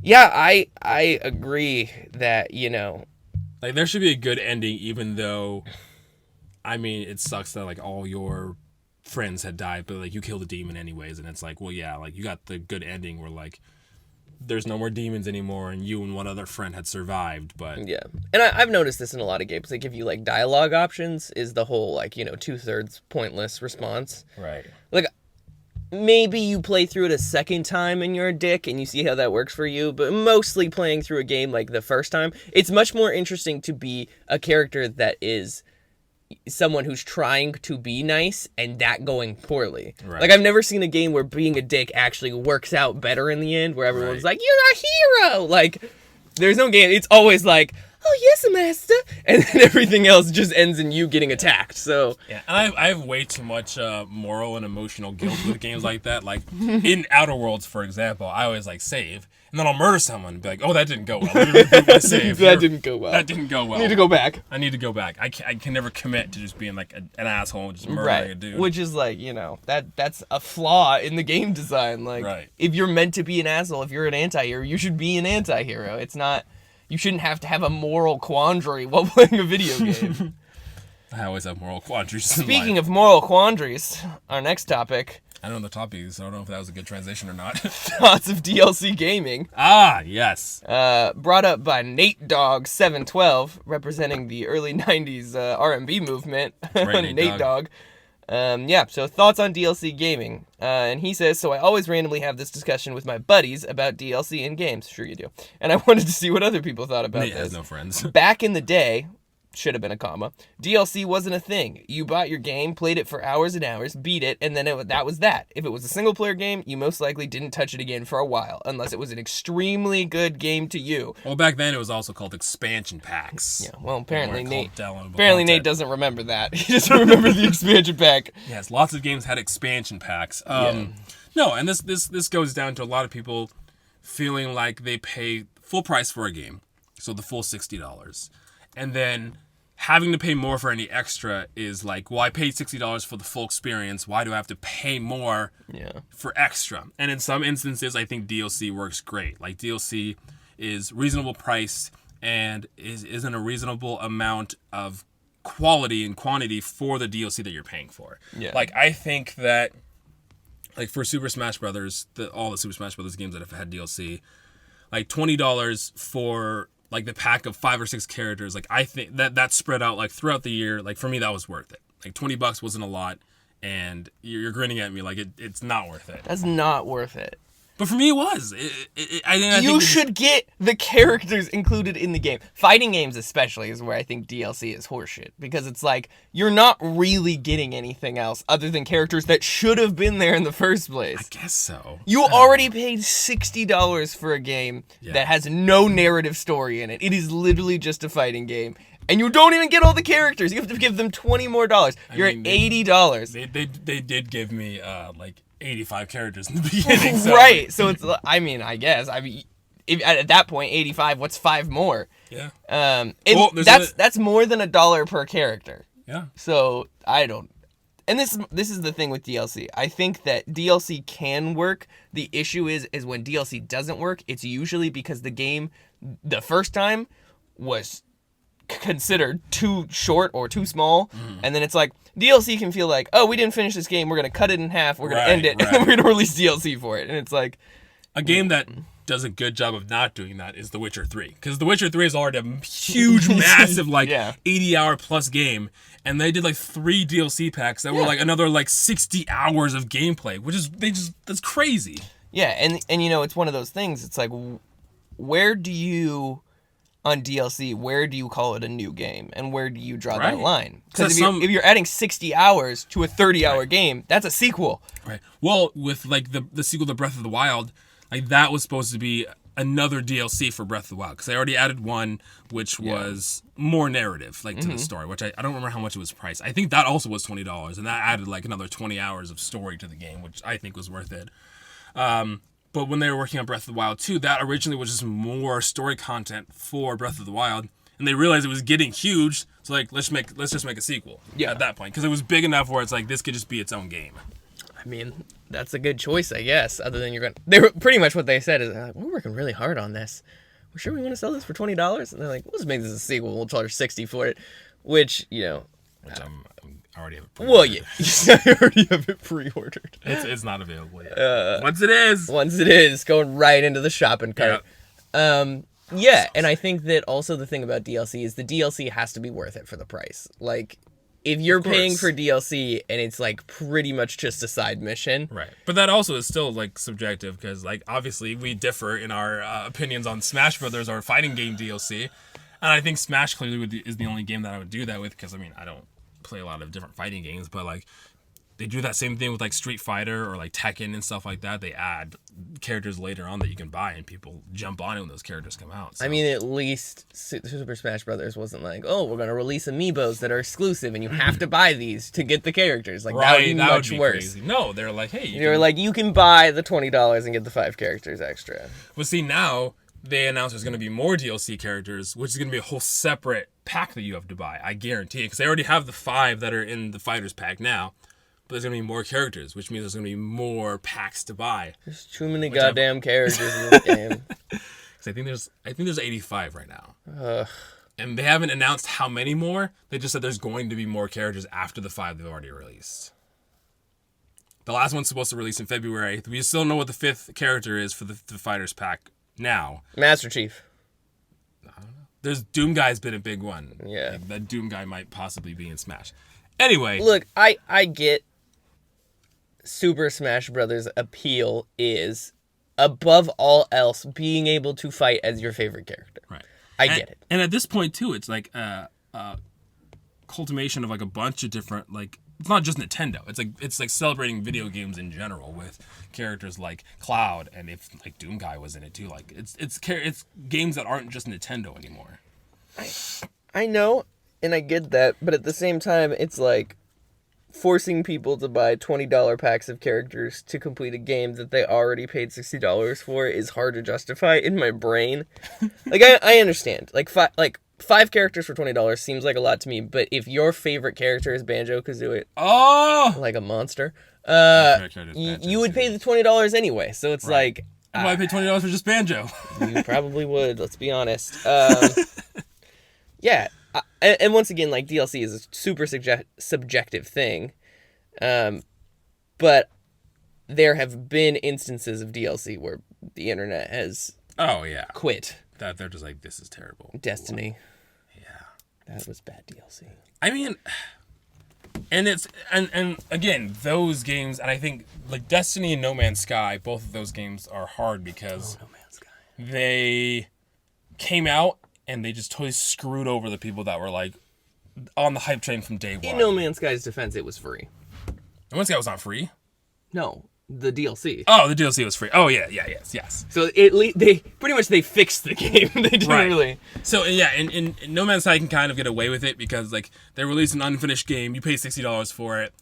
Speaker 1: yeah, I agree that, you know,
Speaker 2: like, there should be a good ending, even though, I mean, it sucks that, like, all your friends had died, but, like, you killed a demon anyways, and it's like, well, yeah, like, you got the good ending where, like, there's no more demons anymore, and you and one other friend had survived, but...
Speaker 1: Yeah. And I've noticed this in a lot of games. They give you, like, dialogue options is the whole, like, you know, 2/3 pointless response.
Speaker 2: Right.
Speaker 1: Like, maybe you play through it a second time and you're a dick and you see how that works for you, but mostly playing through a game, like, the first time, it's much more interesting to be a character that is someone who's trying to be nice and that going poorly. Right. Like, I've never seen a game where being a dick actually works out better in the end, where everyone's like, you're a hero! Like, there's no game. It's always like, oh, yes, master! And then everything else just ends in you getting attacked, so...
Speaker 2: Yeah, and I have way too much moral and emotional guilt with games like that. Like, in Outer Worlds, for example, I always, like, save, and then I'll murder someone and be like, oh, that didn't go well. Let me reboot my save.
Speaker 1: That didn't go well.
Speaker 2: That didn't go well.
Speaker 1: I need to go back.
Speaker 2: I need to go back. I can never commit to just being, like, an asshole and just murdering a dude.
Speaker 1: Which is, like, you know, that's a flaw in the game design. Like, if you're meant to be an asshole, if you're an anti-hero, you should be an anti-hero. It's not... You shouldn't have to have a moral quandary while playing a video game.
Speaker 2: I always have moral quandaries.
Speaker 1: Speaking of moral quandaries, our next topic.
Speaker 2: I don't know the topic, so I don't know if that was a good transition or not.
Speaker 1: Thoughts of DLC gaming.
Speaker 2: Ah, yes.
Speaker 1: Brought up by Nate Dogg 712, representing the early 90s R&B movement. Nate Dogg. So thoughts on DLC gaming. And he says, so I always randomly have this discussion with my buddies about DLC in games. Sure you do. And I wanted to see what other people thought about this.
Speaker 2: Nate has no friends.
Speaker 1: Back in the day, should have been a comma, DLC wasn't a thing. You bought your game, played it for hours and hours, beat it, and then that was that. If it was a single-player game, you most likely didn't touch it again for a while, unless it was an extremely good game to you.
Speaker 2: Well, back then it was also called expansion packs.
Speaker 1: Yeah, well, apparently Nate doesn't remember that. He doesn't remember the expansion pack.
Speaker 2: Yes, lots of games had expansion packs. No, and this goes down to a lot of people feeling like they pay full price for a game, so the full $60, and then having to pay more for any extra is like, well, I paid $60 for the full experience. Why do I have to pay more for extra? And in some instances, I think DLC works great. Like, DLC is reasonable priced and isn't a reasonable amount of quality and quantity for the DLC that you're paying for. Yeah. Like, I think that, like, for Super Smash Brothers, all the Super Smash Brothers games that have had DLC, like $20 for like the pack of 5 or 6 characters, like I think that spread out like throughout the year, like for me that was worth it. Like $20 wasn't a lot, and you're grinning at me like it's not worth it.
Speaker 1: That's not worth it.
Speaker 2: But for me, it was. I think
Speaker 1: you should get the characters included in the game. Fighting games especially is where I think DLC is horseshit. Because it's like, you're not really getting anything else other than characters that should have been there in the first place.
Speaker 2: I guess so.
Speaker 1: You already paid $60 for a game that has no narrative story in it. It is literally just a fighting game. And you don't even get all the characters. You have to give them $20 more. You're at $80.
Speaker 2: They did give me, like, 85 characters in the beginning. So.
Speaker 1: Right. So it's, I guess. If, at that point, 85, what's 5 more?
Speaker 2: Yeah.
Speaker 1: That's more than $1 per character.
Speaker 2: Yeah.
Speaker 1: So, I don't. And this is the thing with DLC. I think that DLC can work. The issue is when DLC doesn't work, it's usually because the game, the first time, was considered too short or too small, and then it's like DLC can feel like, oh, we didn't finish this game, we're gonna cut it in half, we're gonna end it, and then we're gonna release DLC for it, and it's like
Speaker 2: a game that does a good job of not doing that is The Witcher 3, because The Witcher 3 is already a huge, massive 80-hour plus game, and they did like 3 DLC packs that were like another like 60 hours of gameplay, which is that's crazy.
Speaker 1: Yeah, and it's one of those things. It's like, where do you? On DLC, where do you call it a new game, and where do you draw that line? Because if you're adding 60 hours to a 30-hour game, that's a sequel.
Speaker 2: Right. Well, with like the sequel to Breath of the Wild, like that was supposed to be another DLC for Breath of the Wild, because they already added one which was more narrative, like to the story, which I don't remember how much it was priced. I think that also was $20, and that added like another 20 hours of story to the game, which I think was worth it. But when they were working on Breath of the Wild 2, that originally was just more story content for Breath of the Wild, and they realized it was getting huge. So like, let's just make a sequel. Yeah. At that point, because it was big enough where it's like this could just be its own game.
Speaker 1: I mean, that's a good choice, I guess. Other than they were pretty much what they said is like, we're working really hard on this. We're sure we want to sell this for $20, and they're like, we'll just make this a sequel. We'll charge $60 for it, which
Speaker 2: I already have it
Speaker 1: pre-ordered. Well, yeah. I already have it pre-ordered.
Speaker 2: It's not available yet. Once it is,
Speaker 1: going right into the shopping cart. Yeah, and I think that also the thing about DLC is the DLC has to be worth it for the price. Like, if you're paying for DLC and it's like pretty much just a side mission.
Speaker 2: Right. But that also is still like subjective, because like obviously we differ in our opinions on Smash Brothers, our fighting game DLC. And I think Smash clearly is the only game that I would do that with, because I mean, I don't play a lot of different fighting games, but like they do that same thing with like Street Fighter or like Tekken and stuff like that. They add characters later on that you can buy, and people jump on it when those characters come out. So.
Speaker 1: I mean, at least Super Smash Brothers wasn't like, oh, we're gonna release amiibos that are exclusive and you have to buy these to get the characters. Like that would be much worse.
Speaker 2: Crazy. No, they're like, hey,
Speaker 1: you can buy the $20 and get the 5 characters extra.
Speaker 2: But see, now they announced there's going to be more DLC characters, which is going to be a whole separate pack that you have to buy. I guarantee it, because they already have the 5 that are in the Fighters pack now. But there's going to be more characters, which means there's going to be more packs to buy.
Speaker 1: There's too many goddamn characters in this game.
Speaker 2: Because I think there's 85 right now. And they haven't announced how many more. They just said there's going to be more characters after the 5 they've already released. The last one's supposed to release in February. We still know what the 5th character is for the Fighters pack now.
Speaker 1: Master Chief.
Speaker 2: I don't know. There's Doom Guy's been a big one.
Speaker 1: Yeah.
Speaker 2: Like, that Doom Guy might possibly be in Smash. Anyway.
Speaker 1: Look, I get Super Smash Brothers' appeal is, above all else, being able to fight as your favorite character.
Speaker 2: Right.
Speaker 1: I get it.
Speaker 2: And at this point, too, it's like a cultivation of like a bunch of different, like, it's not just Nintendo. It's like celebrating video games in general with characters like Cloud, and if like Doom Guy was in it too. Like it's games that aren't just Nintendo anymore.
Speaker 1: I know, and I get that, but at the same time, it's like forcing people to buy $20 packs of characters to complete a game that they already paid $60 for is hard to justify in my brain. Like I understand, like 5 characters for $20 seems like a lot to me, but if your favorite character is Banjo-Kazooie, like a monster, you would pay the $20 anyway. So it's like,
Speaker 2: why pay $20 for just Banjo?
Speaker 1: You probably would. Let's be honest. Yeah, and once again, like DLC is a super subjective thing, but there have been instances of DLC where the internet has quit
Speaker 2: that they're just like, this is terrible.
Speaker 1: Destiny.
Speaker 2: Yeah.
Speaker 1: That was bad DLC.
Speaker 2: I mean, and it's and again, those games, and I think like Destiny and No Man's Sky, both of those games are hard because
Speaker 1: No Man's Sky.
Speaker 2: they came out and they just totally screwed over the people that were like on the hype train from day one.
Speaker 1: In No Man's Sky's defense, it was free.
Speaker 2: No Man's Sky was not free.
Speaker 1: No, the DLC.
Speaker 2: Oh, the DLC was free. Oh yeah, yes.
Speaker 1: So they pretty much they fixed the game. They didn't really.
Speaker 2: So yeah, in No Man's Sky can kind of get away with it because like they released an unfinished game, you pay $60 for it.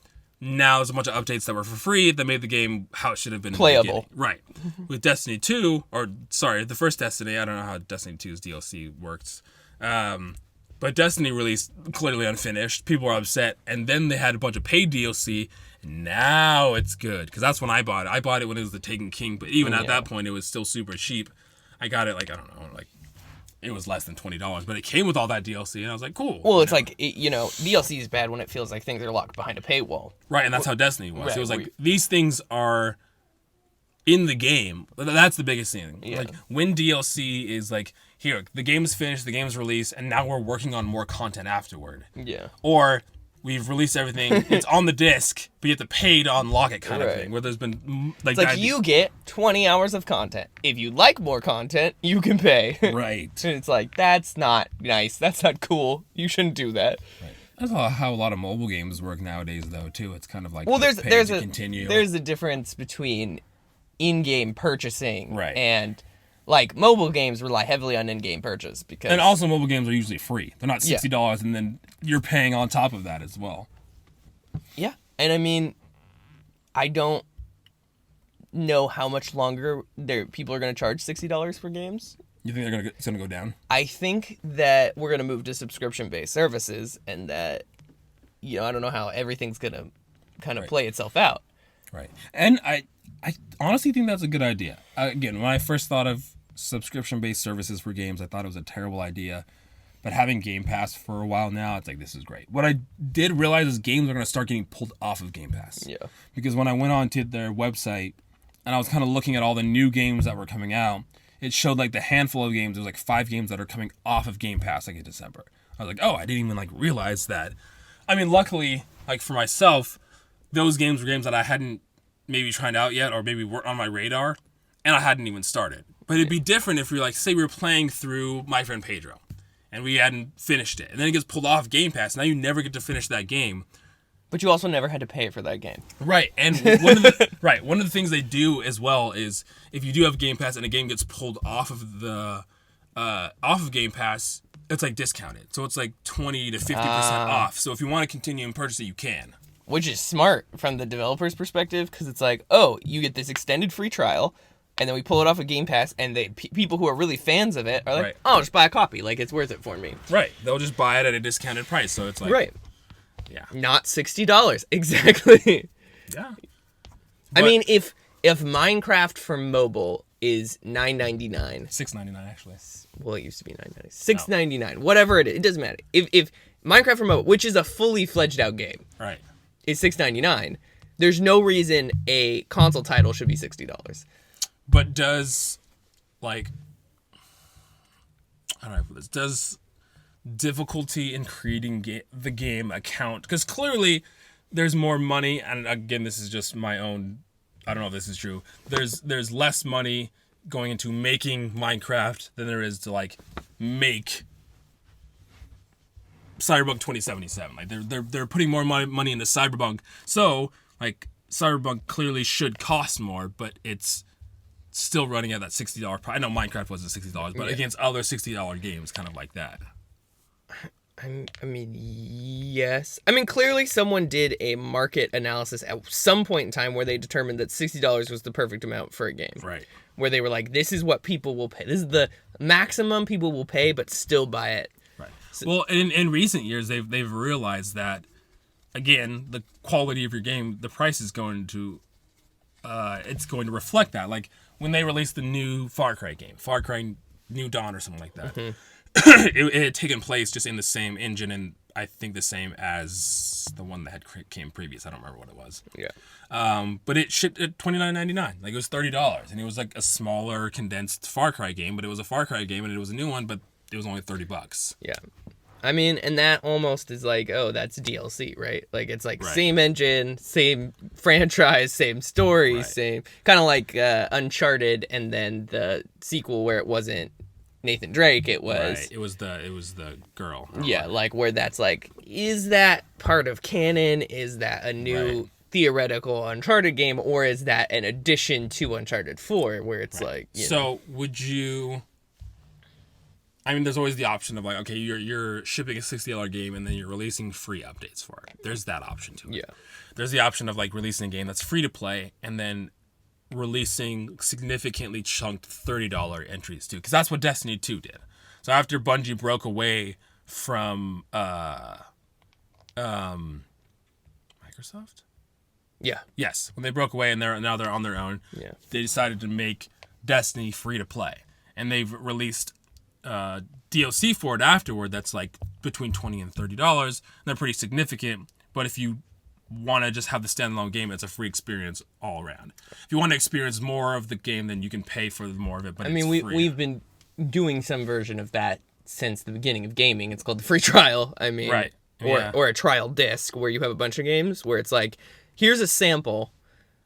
Speaker 2: Now there's a bunch of updates that were for free that made the game how it should have been
Speaker 1: playable.
Speaker 2: Right. With Destiny 2, or sorry, the first Destiny, I don't know how Destiny 2's DLC works. But Destiny released clearly unfinished. People were upset, and then they had a bunch of paid DLC. And now it's good because that's when I bought it. I bought it when it was the Taken King, but even at that point, it was still super cheap. I got it like I don't know, like it was less than $20, but it came with all that DLC, and I was like, cool.
Speaker 1: Well, it's like DLC is bad when it feels like things are locked behind a paywall.
Speaker 2: Right, and that's how Destiny was.
Speaker 1: Right,
Speaker 2: it was like these things are in the game. That's the biggest thing.
Speaker 1: Yeah.
Speaker 2: Like when DLC is like, here, the game is finished, the game is released, and now we're working on more content afterward.
Speaker 1: Yeah.
Speaker 2: Or we've released everything, it's on the disc, but you have to pay to unlock it kind of thing. Where there's been like,
Speaker 1: it's like you get 20 hours of content. If you like more content, you can pay.
Speaker 2: Right.
Speaker 1: It's like, that's not nice. That's not cool. You shouldn't do that.
Speaker 2: Right. That's how a lot of mobile games work nowadays, though, too. It's kind of like,
Speaker 1: well, there's
Speaker 2: continue.
Speaker 1: There's a difference between in-game purchasing
Speaker 2: right.
Speaker 1: and like mobile games rely heavily on in-game purchase because,
Speaker 2: and also mobile games are usually free. They're not $60 and then you're paying on top of that as well.
Speaker 1: Yeah, and I mean, I don't know how much longer people are going to charge $60 for games.
Speaker 2: You think it's gonna go down? I
Speaker 1: think that we're gonna move to subscription-based services, and that I don't know how everything's gonna kind of play itself out.
Speaker 2: Right, and I honestly think that's a good idea. Again, when I first thought of subscription-based services for games, I thought it was a terrible idea. But having Game Pass for a while now, it's like, this is great. What I did realize is games are going to start getting pulled off of Game Pass.
Speaker 1: Yeah.
Speaker 2: Because when I went on to their website and I was kind of looking at all the new games that were coming out, it showed like the handful of games. There's like 5 games that are coming off of Game Pass like in December. I was like, oh, I didn't even like realize that. I mean, luckily, like for myself, those games were games that I hadn't maybe tried out yet or maybe weren't on my radar and I hadn't even started. But it'd be different if we like, say we were playing through My Friend Pedro and we hadn't finished it. And then it gets pulled off Game Pass. Now you never get to finish that game.
Speaker 1: But you also never had to pay for that game.
Speaker 2: Right. And one of the things they do as well is if you do have Game Pass and a game gets pulled off of Game Pass, it's like discounted. So it's like 20 to 50% off. So if you want to continue and purchase it, you can.
Speaker 1: Which is smart from the developer's perspective because it's like, oh, you get this extended free trial. And then we pull it off of Game Pass, and people who are really fans of it are like, oh, just buy a copy. Like, it's worth it for me.
Speaker 2: Right. They'll just buy it at a discounted price. So it's like...
Speaker 1: Right.
Speaker 2: Yeah.
Speaker 1: Not $60. Exactly.
Speaker 2: Yeah.
Speaker 1: I mean, if Minecraft for mobile is $9.99...
Speaker 2: $6.99, actually.
Speaker 1: Well, it used to be $9.99. $6.99. Whatever it is. It doesn't matter. If Minecraft for mobile, which is a fully fledged out game...
Speaker 2: Right.
Speaker 1: ...is $6.99, there's no reason a console title should be $60.
Speaker 2: But does, like, how do I put this? Does difficulty in creating the game account? Because clearly there's more money, and again, this is just my own, I don't know if this is true. There's less money going into making Minecraft than there is to, like, make Cyberpunk 2077. Like, they're putting more money into Cyberpunk. So, like, Cyberpunk clearly should cost more, but it's still running at that $60 price. I know Minecraft wasn't $60, but against other $60 games, kind of like that.
Speaker 1: I mean, yes. I mean, clearly someone did a market analysis at some point in time where they determined that $60 was the perfect amount for a game.
Speaker 2: Right.
Speaker 1: Where they were like, this is what people will pay. This is the maximum people will pay, but still buy it.
Speaker 2: Right. So, well, in recent years, they've realized that, again, the quality of your game, the price is going to, it's going to reflect that. Like, when they released the new Far Cry game, Far Cry New Dawn or something like that, it had taken place just in the same engine, and I think the same as the one that had came previous. I don't remember what it was.
Speaker 1: Yeah.
Speaker 2: But it shipped at $29.99. Like, it was $30, and it was like a smaller, condensed Far Cry game. But it was a Far Cry game, and it was a new one, but it was only $30.
Speaker 1: Yeah. I mean, and that almost is like, oh, that's DLC, right? Like, it's like
Speaker 2: Right.
Speaker 1: same engine, same franchise, same story,
Speaker 2: Right.
Speaker 1: same kind of like Uncharted, and then the sequel where it wasn't Nathan Drake, it was
Speaker 2: Right. It was the girl.
Speaker 1: yeah, like where that's like, is that part of canon? Is that a new
Speaker 2: Right.
Speaker 1: theoretical Uncharted game, or is that an addition to Uncharted 4, where it's like, you know,
Speaker 2: So would you? I mean, there's always the option of like, okay, you're shipping a $60 game and then you're releasing free updates for it. There's that option too.
Speaker 1: yeah,
Speaker 2: There's the option of like releasing a game that's free to play and then releasing significantly chunked $30 entries too, because that's what Destiny 2 did. So after Bungie broke away from Microsoft,
Speaker 1: yeah,
Speaker 2: yes, when they broke away and now they're on their own,
Speaker 1: yeah.
Speaker 2: they decided to make Destiny free to play, and they've released DLC for it afterward. That's like between $20 and $30. They're pretty significant, but if you want to just have the standalone game, it's a free experience all around. If you want to experience more of the game, then you can pay for more of it. But
Speaker 1: I mean,
Speaker 2: it's free.
Speaker 1: we've been doing some version of that since the beginning of gaming. It's called the free trial. I mean,
Speaker 2: Right. Yeah.
Speaker 1: or a trial disc where you have a bunch of games where it's like, here's a sample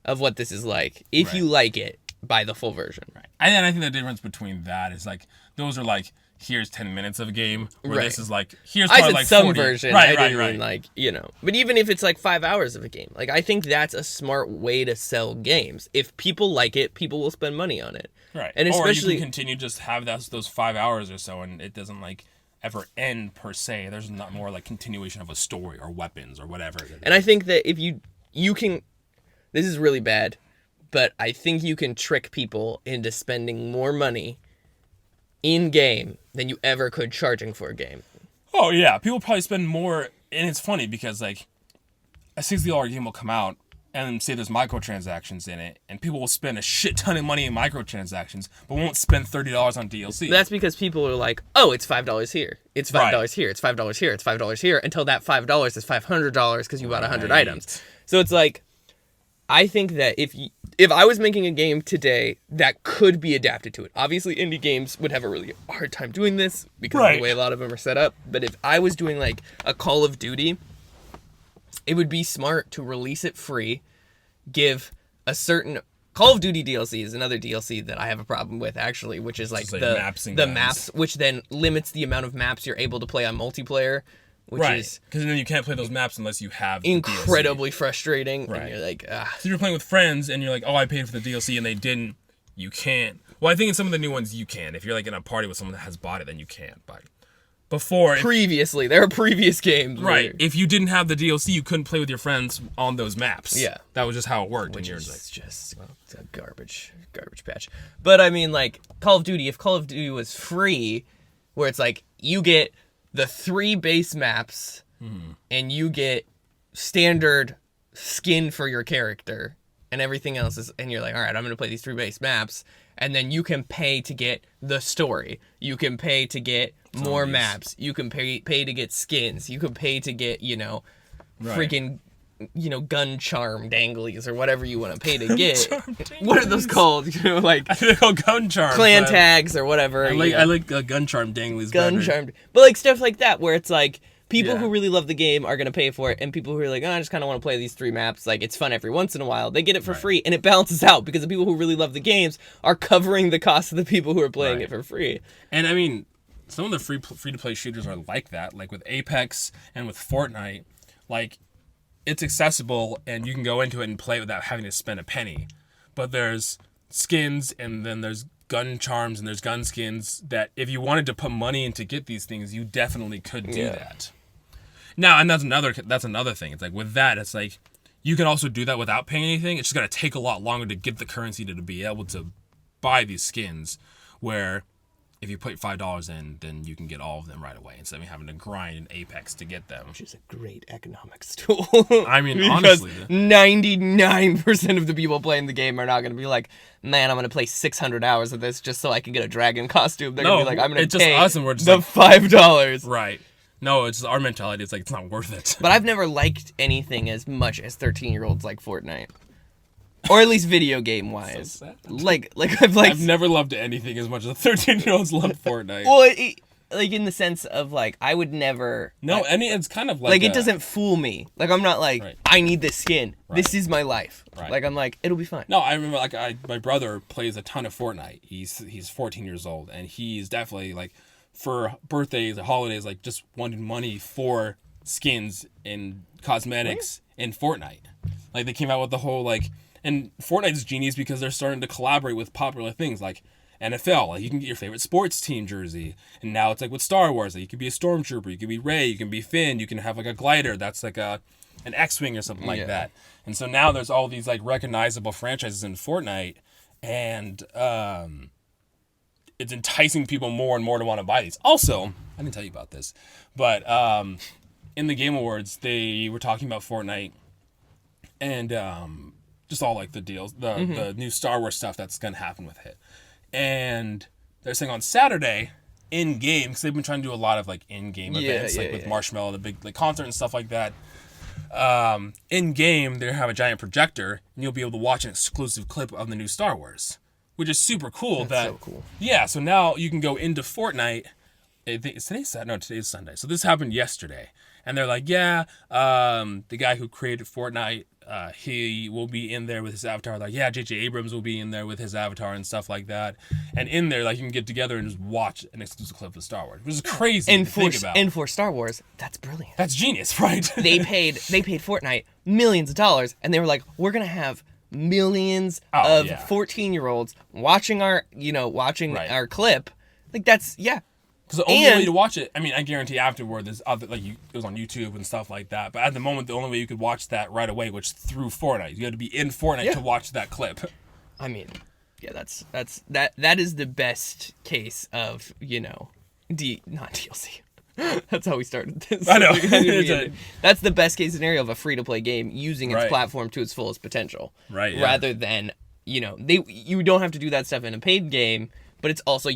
Speaker 1: of what this is like. If you like it, buy the full version.
Speaker 2: Right. And I think the difference between that is like, those are like, here's 10 minutes of a game, where this is like, here's
Speaker 1: I
Speaker 2: probably
Speaker 1: said
Speaker 2: like
Speaker 1: some
Speaker 2: 40.
Speaker 1: version.
Speaker 2: Right,
Speaker 1: I
Speaker 2: right,
Speaker 1: didn't
Speaker 2: right.
Speaker 1: mean like, you know. But even if it's like 5 hours of a game, like, I think that's a smart way to sell games. If people like it, people will spend money on it.
Speaker 2: Right.
Speaker 1: And
Speaker 2: or
Speaker 1: especially
Speaker 2: you can continue to just have those 5 hours or so, and it doesn't like ever end per se. There's not more like continuation of a story or weapons or whatever.
Speaker 1: And I think that if you can, this is really bad, but I think you can trick people into spending more money in game than you ever could charging for a game.
Speaker 2: Oh yeah, people probably spend more, and it's funny because like a $60 game will come out and say there's microtransactions in it, and people will spend a shit ton of money in microtransactions, but won't spend $30 on DLC.
Speaker 1: That's because people are like, oh, it's $5 here, it's $5
Speaker 2: Right.
Speaker 1: here, it's $5 here, it's $5 here, until that $5 is $500 because you bought 100 items. So it's like, I think that if I was making a game today that could be adapted to it, obviously indie games would have a really hard time doing this because of the way a lot of them are set up. But if I was doing like a Call of Duty, it would be smart to release it free, give a certain Call of Duty DLC is another DLC that I have a problem with actually, which is like the
Speaker 2: maps and
Speaker 1: the
Speaker 2: guns.
Speaker 1: maps, which then limits the amount of maps you're able to play on multiplayer, which
Speaker 2: right,
Speaker 1: is
Speaker 2: because then you can't play those maps unless you have the DLC.
Speaker 1: incredibly frustrating.
Speaker 2: Right.
Speaker 1: And you're like, ah.
Speaker 2: So you're playing with friends, and you're like, oh, I paid for the DLC, and they didn't. You can't. Well, I think in some of the new ones you can. If you're like in a party with someone that has bought it, then you can't. But before,
Speaker 1: Previously, there are previous games.
Speaker 2: right,
Speaker 1: Where,
Speaker 2: if you didn't have the DLC, you couldn't play with your friends on those maps.
Speaker 1: Yeah.
Speaker 2: that was just how it worked.
Speaker 1: which
Speaker 2: and you're
Speaker 1: is
Speaker 2: like,
Speaker 1: just it's a garbage patch. But I mean, like, Call of Duty, if Call of Duty was free, where it's like, you get the 3 base maps, and you get standard skin for your character, and everything else is, and you're like, all right, I'm going to play these 3 base maps, and then you can pay to get the story. You can pay to get more maps. You can pay to get skins. You can pay to get, you know, freaking, you know, gun charm danglies or whatever you want to pay to get. What are those called? You know, like
Speaker 2: I think they're called gun charms.
Speaker 1: clan tags or whatever.
Speaker 2: I like gun charm danglies.
Speaker 1: gun
Speaker 2: better.
Speaker 1: charmed, but like stuff like that where it's like people
Speaker 2: Yeah.
Speaker 1: who really love the game are gonna pay for it, and people who are like, oh, I just kind of want to play these 3 maps, like it's fun every once in a while, they get it for free, and it balances out because the people who really love the games are covering the cost of the people who are playing it for free.
Speaker 2: And I mean, some of the free to play shooters are like that, like with Apex and with Fortnite. Like, it's accessible and you can go into it and play without having to spend a penny. But there's skins, and then there's gun charms, and there's gun skins that if you wanted to put money in to get these things, you definitely could do that. Now, and that's another thing. It's like with that, it's like you can also do that without paying anything. It's just gonna take a lot longer to get the currency to be able to buy these skins. Where if you put $5 in, then you can get all of them right away instead of having to grind in Apex to get them.
Speaker 1: Which is a great economics tool.
Speaker 2: I mean, honestly.
Speaker 1: 99% of the people playing the game are not going to be like, man, I'm going to play 600 hours of this just so I can get a dragon costume. They're going to be like, I'm going to pay
Speaker 2: us and we're just
Speaker 1: the $5.
Speaker 2: Right. No, it's our mentality. It's like, it's not worth it.
Speaker 1: But I've never liked anything as much as 13-year-olds like Fortnite. Or at least video game wise.
Speaker 2: So
Speaker 1: like
Speaker 2: I've never loved anything as much as 13-year-olds love Fortnite.
Speaker 1: Well, like in the sense of like I would never.
Speaker 2: No, it's kind of like
Speaker 1: it doesn't fool me. Like I'm not like I need this skin. Right. This is my life.
Speaker 2: Right.
Speaker 1: Like I'm like it'll be fine.
Speaker 2: No, I remember my brother plays a ton of Fortnite. He's 14 years old and he's definitely like for birthdays or holidays like just wanted money for skins and cosmetics in Fortnite. Like they came out with the whole like. And Fortnite's genius because they're starting to collaborate with popular things like NFL. Like you can get your favorite sports team jersey. And now it's like with Star Wars. Like you could be a stormtrooper. You could be Rey. You can be Finn. You can have like a glider that's like an X-Wing or something like that. And so now there's all these like recognizable franchises in Fortnite. And it's enticing people more and more to want to buy these. Also, I didn't tell you about this. But in the Game Awards, they were talking about Fortnite. And... just all like the deals, the new Star Wars stuff that's going to happen with it. And they're saying on Saturday, in-game, because they've been trying to do a lot of like in-game events, with Marshmallow, the big like concert and stuff like that. In-game, they have a giant projector, and you'll be able to watch an exclusive clip of the new Star Wars, which is super cool.
Speaker 1: That's so cool.
Speaker 2: Yeah, so now you can go into Fortnite. Today's Sunday. So this happened yesterday. And they're like, the guy who created Fortnite, he will be in there with his avatar. Like, J.J. Abrams will be in there with his avatar and stuff like that. And in there, like, you can get together and just watch an exclusive clip of Star Wars, which is crazy to think about.
Speaker 1: And for Star Wars, that's brilliant.
Speaker 2: That's genius, right?
Speaker 1: They paid Fortnite millions of dollars, and they were like, we're going to have millions of 14-year-olds watching our clip. Like, that's,
Speaker 2: Because the only way to watch it, I mean, I guarantee afterward, there's other, like, it was on YouTube and stuff like that. But at the moment, the only way you could watch that right away was through Fortnite. You had to be in Fortnite to watch that clip.
Speaker 1: I mean, that is the best case of, not DLC. That's how we started this.
Speaker 2: I know.
Speaker 1: That's the best case scenario of a free-to-play game using its platform to its fullest potential.
Speaker 2: Right. Yeah.
Speaker 1: Rather than, you don't have to do that stuff in a paid game, but it's also,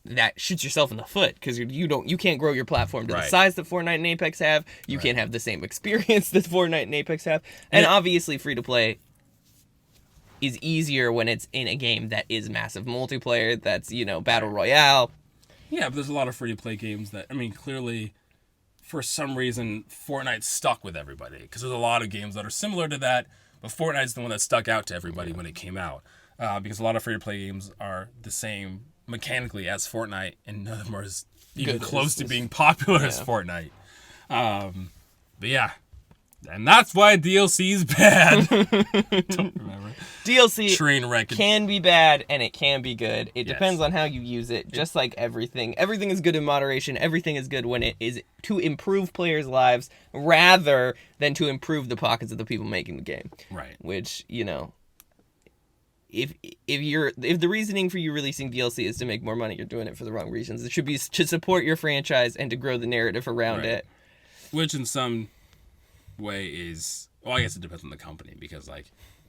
Speaker 1: that shoots yourself in the foot because you can't grow your platform to the size that Fortnite and Apex have. You can't have the same experience that Fortnite and Apex have. And obviously free to play is easier when it's in a game that is massive multiplayer, that's, battle royale.
Speaker 2: Yeah, but there's a lot of free to play games that, I mean, clearly for some reason Fortnite's stuck with everybody because there's a lot of games that are similar to that, but Fortnite's the one that stuck out to everybody when it came out because a lot of free to play games are the same mechanically as Fortnite, and none of them are even close to being popular as Fortnite. But yeah, and that's why DLC is bad. Don't remember.
Speaker 1: DLC
Speaker 2: train wreck
Speaker 1: can be bad and it can be good. It depends on how you use it. Just like everything, everything is good in moderation. Everything is good when it is to improve players' lives rather than to improve the pockets of the people making the game.
Speaker 2: Right.
Speaker 1: Which If the reasoning for you releasing DLC is to make more money, you're doing it for the wrong reasons. It should be to support your franchise and to grow the narrative around it.
Speaker 2: Which in some way is, well, I guess it depends on the company because like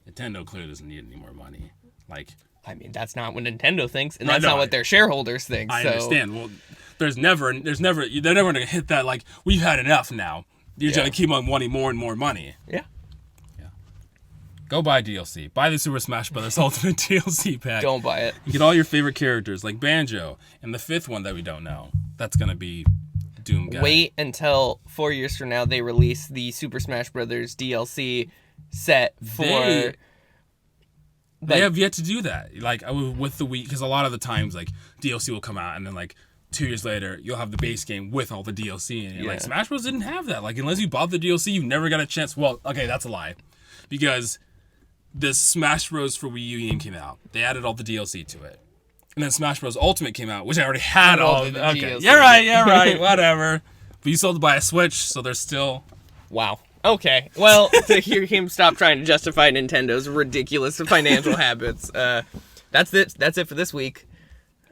Speaker 2: Nintendo clearly doesn't need any more money. Like,
Speaker 1: I mean, that's not what Nintendo thinks, and that's not what their shareholders think.
Speaker 2: I understand. Well, they're never going to hit that like we've had enough now. You're trying to keep on wanting more and more money.
Speaker 1: Yeah.
Speaker 2: Go buy DLC. Buy the Super Smash Bros. Ultimate DLC pack.
Speaker 1: Don't buy it.
Speaker 2: You get all your favorite characters like Banjo and the fifth one that we don't know. That's going to be Doom Guy.
Speaker 1: Wait until 4 years from now they release the Super Smash Bros. DLC set for...
Speaker 2: They have yet to do that. Like with the Wii, because a lot of the times like DLC will come out and then like 2 years later you'll have the base game with all the DLC in it. Like Smash Bros. Didn't have that. Like unless you bought the DLC, you never got a chance. Well, okay, that's a lie. Because... this Smash Bros. For Wii U came out. They added all the DLC to it. And then Smash Bros. Ultimate came out, which I already had all of the okay. DLC. You're right, whatever. But you still have to buy a Switch, so there's still...
Speaker 1: Wow. Okay. Well, to hear him stop trying to justify Nintendo's ridiculous financial habits, that's it for this week.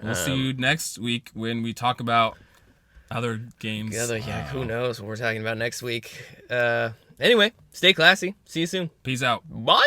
Speaker 2: We'll see you next week when we talk about other games.
Speaker 1: Who knows what we're talking about next week. Anyway, stay classy. See you soon.
Speaker 2: Peace out.
Speaker 1: Bye.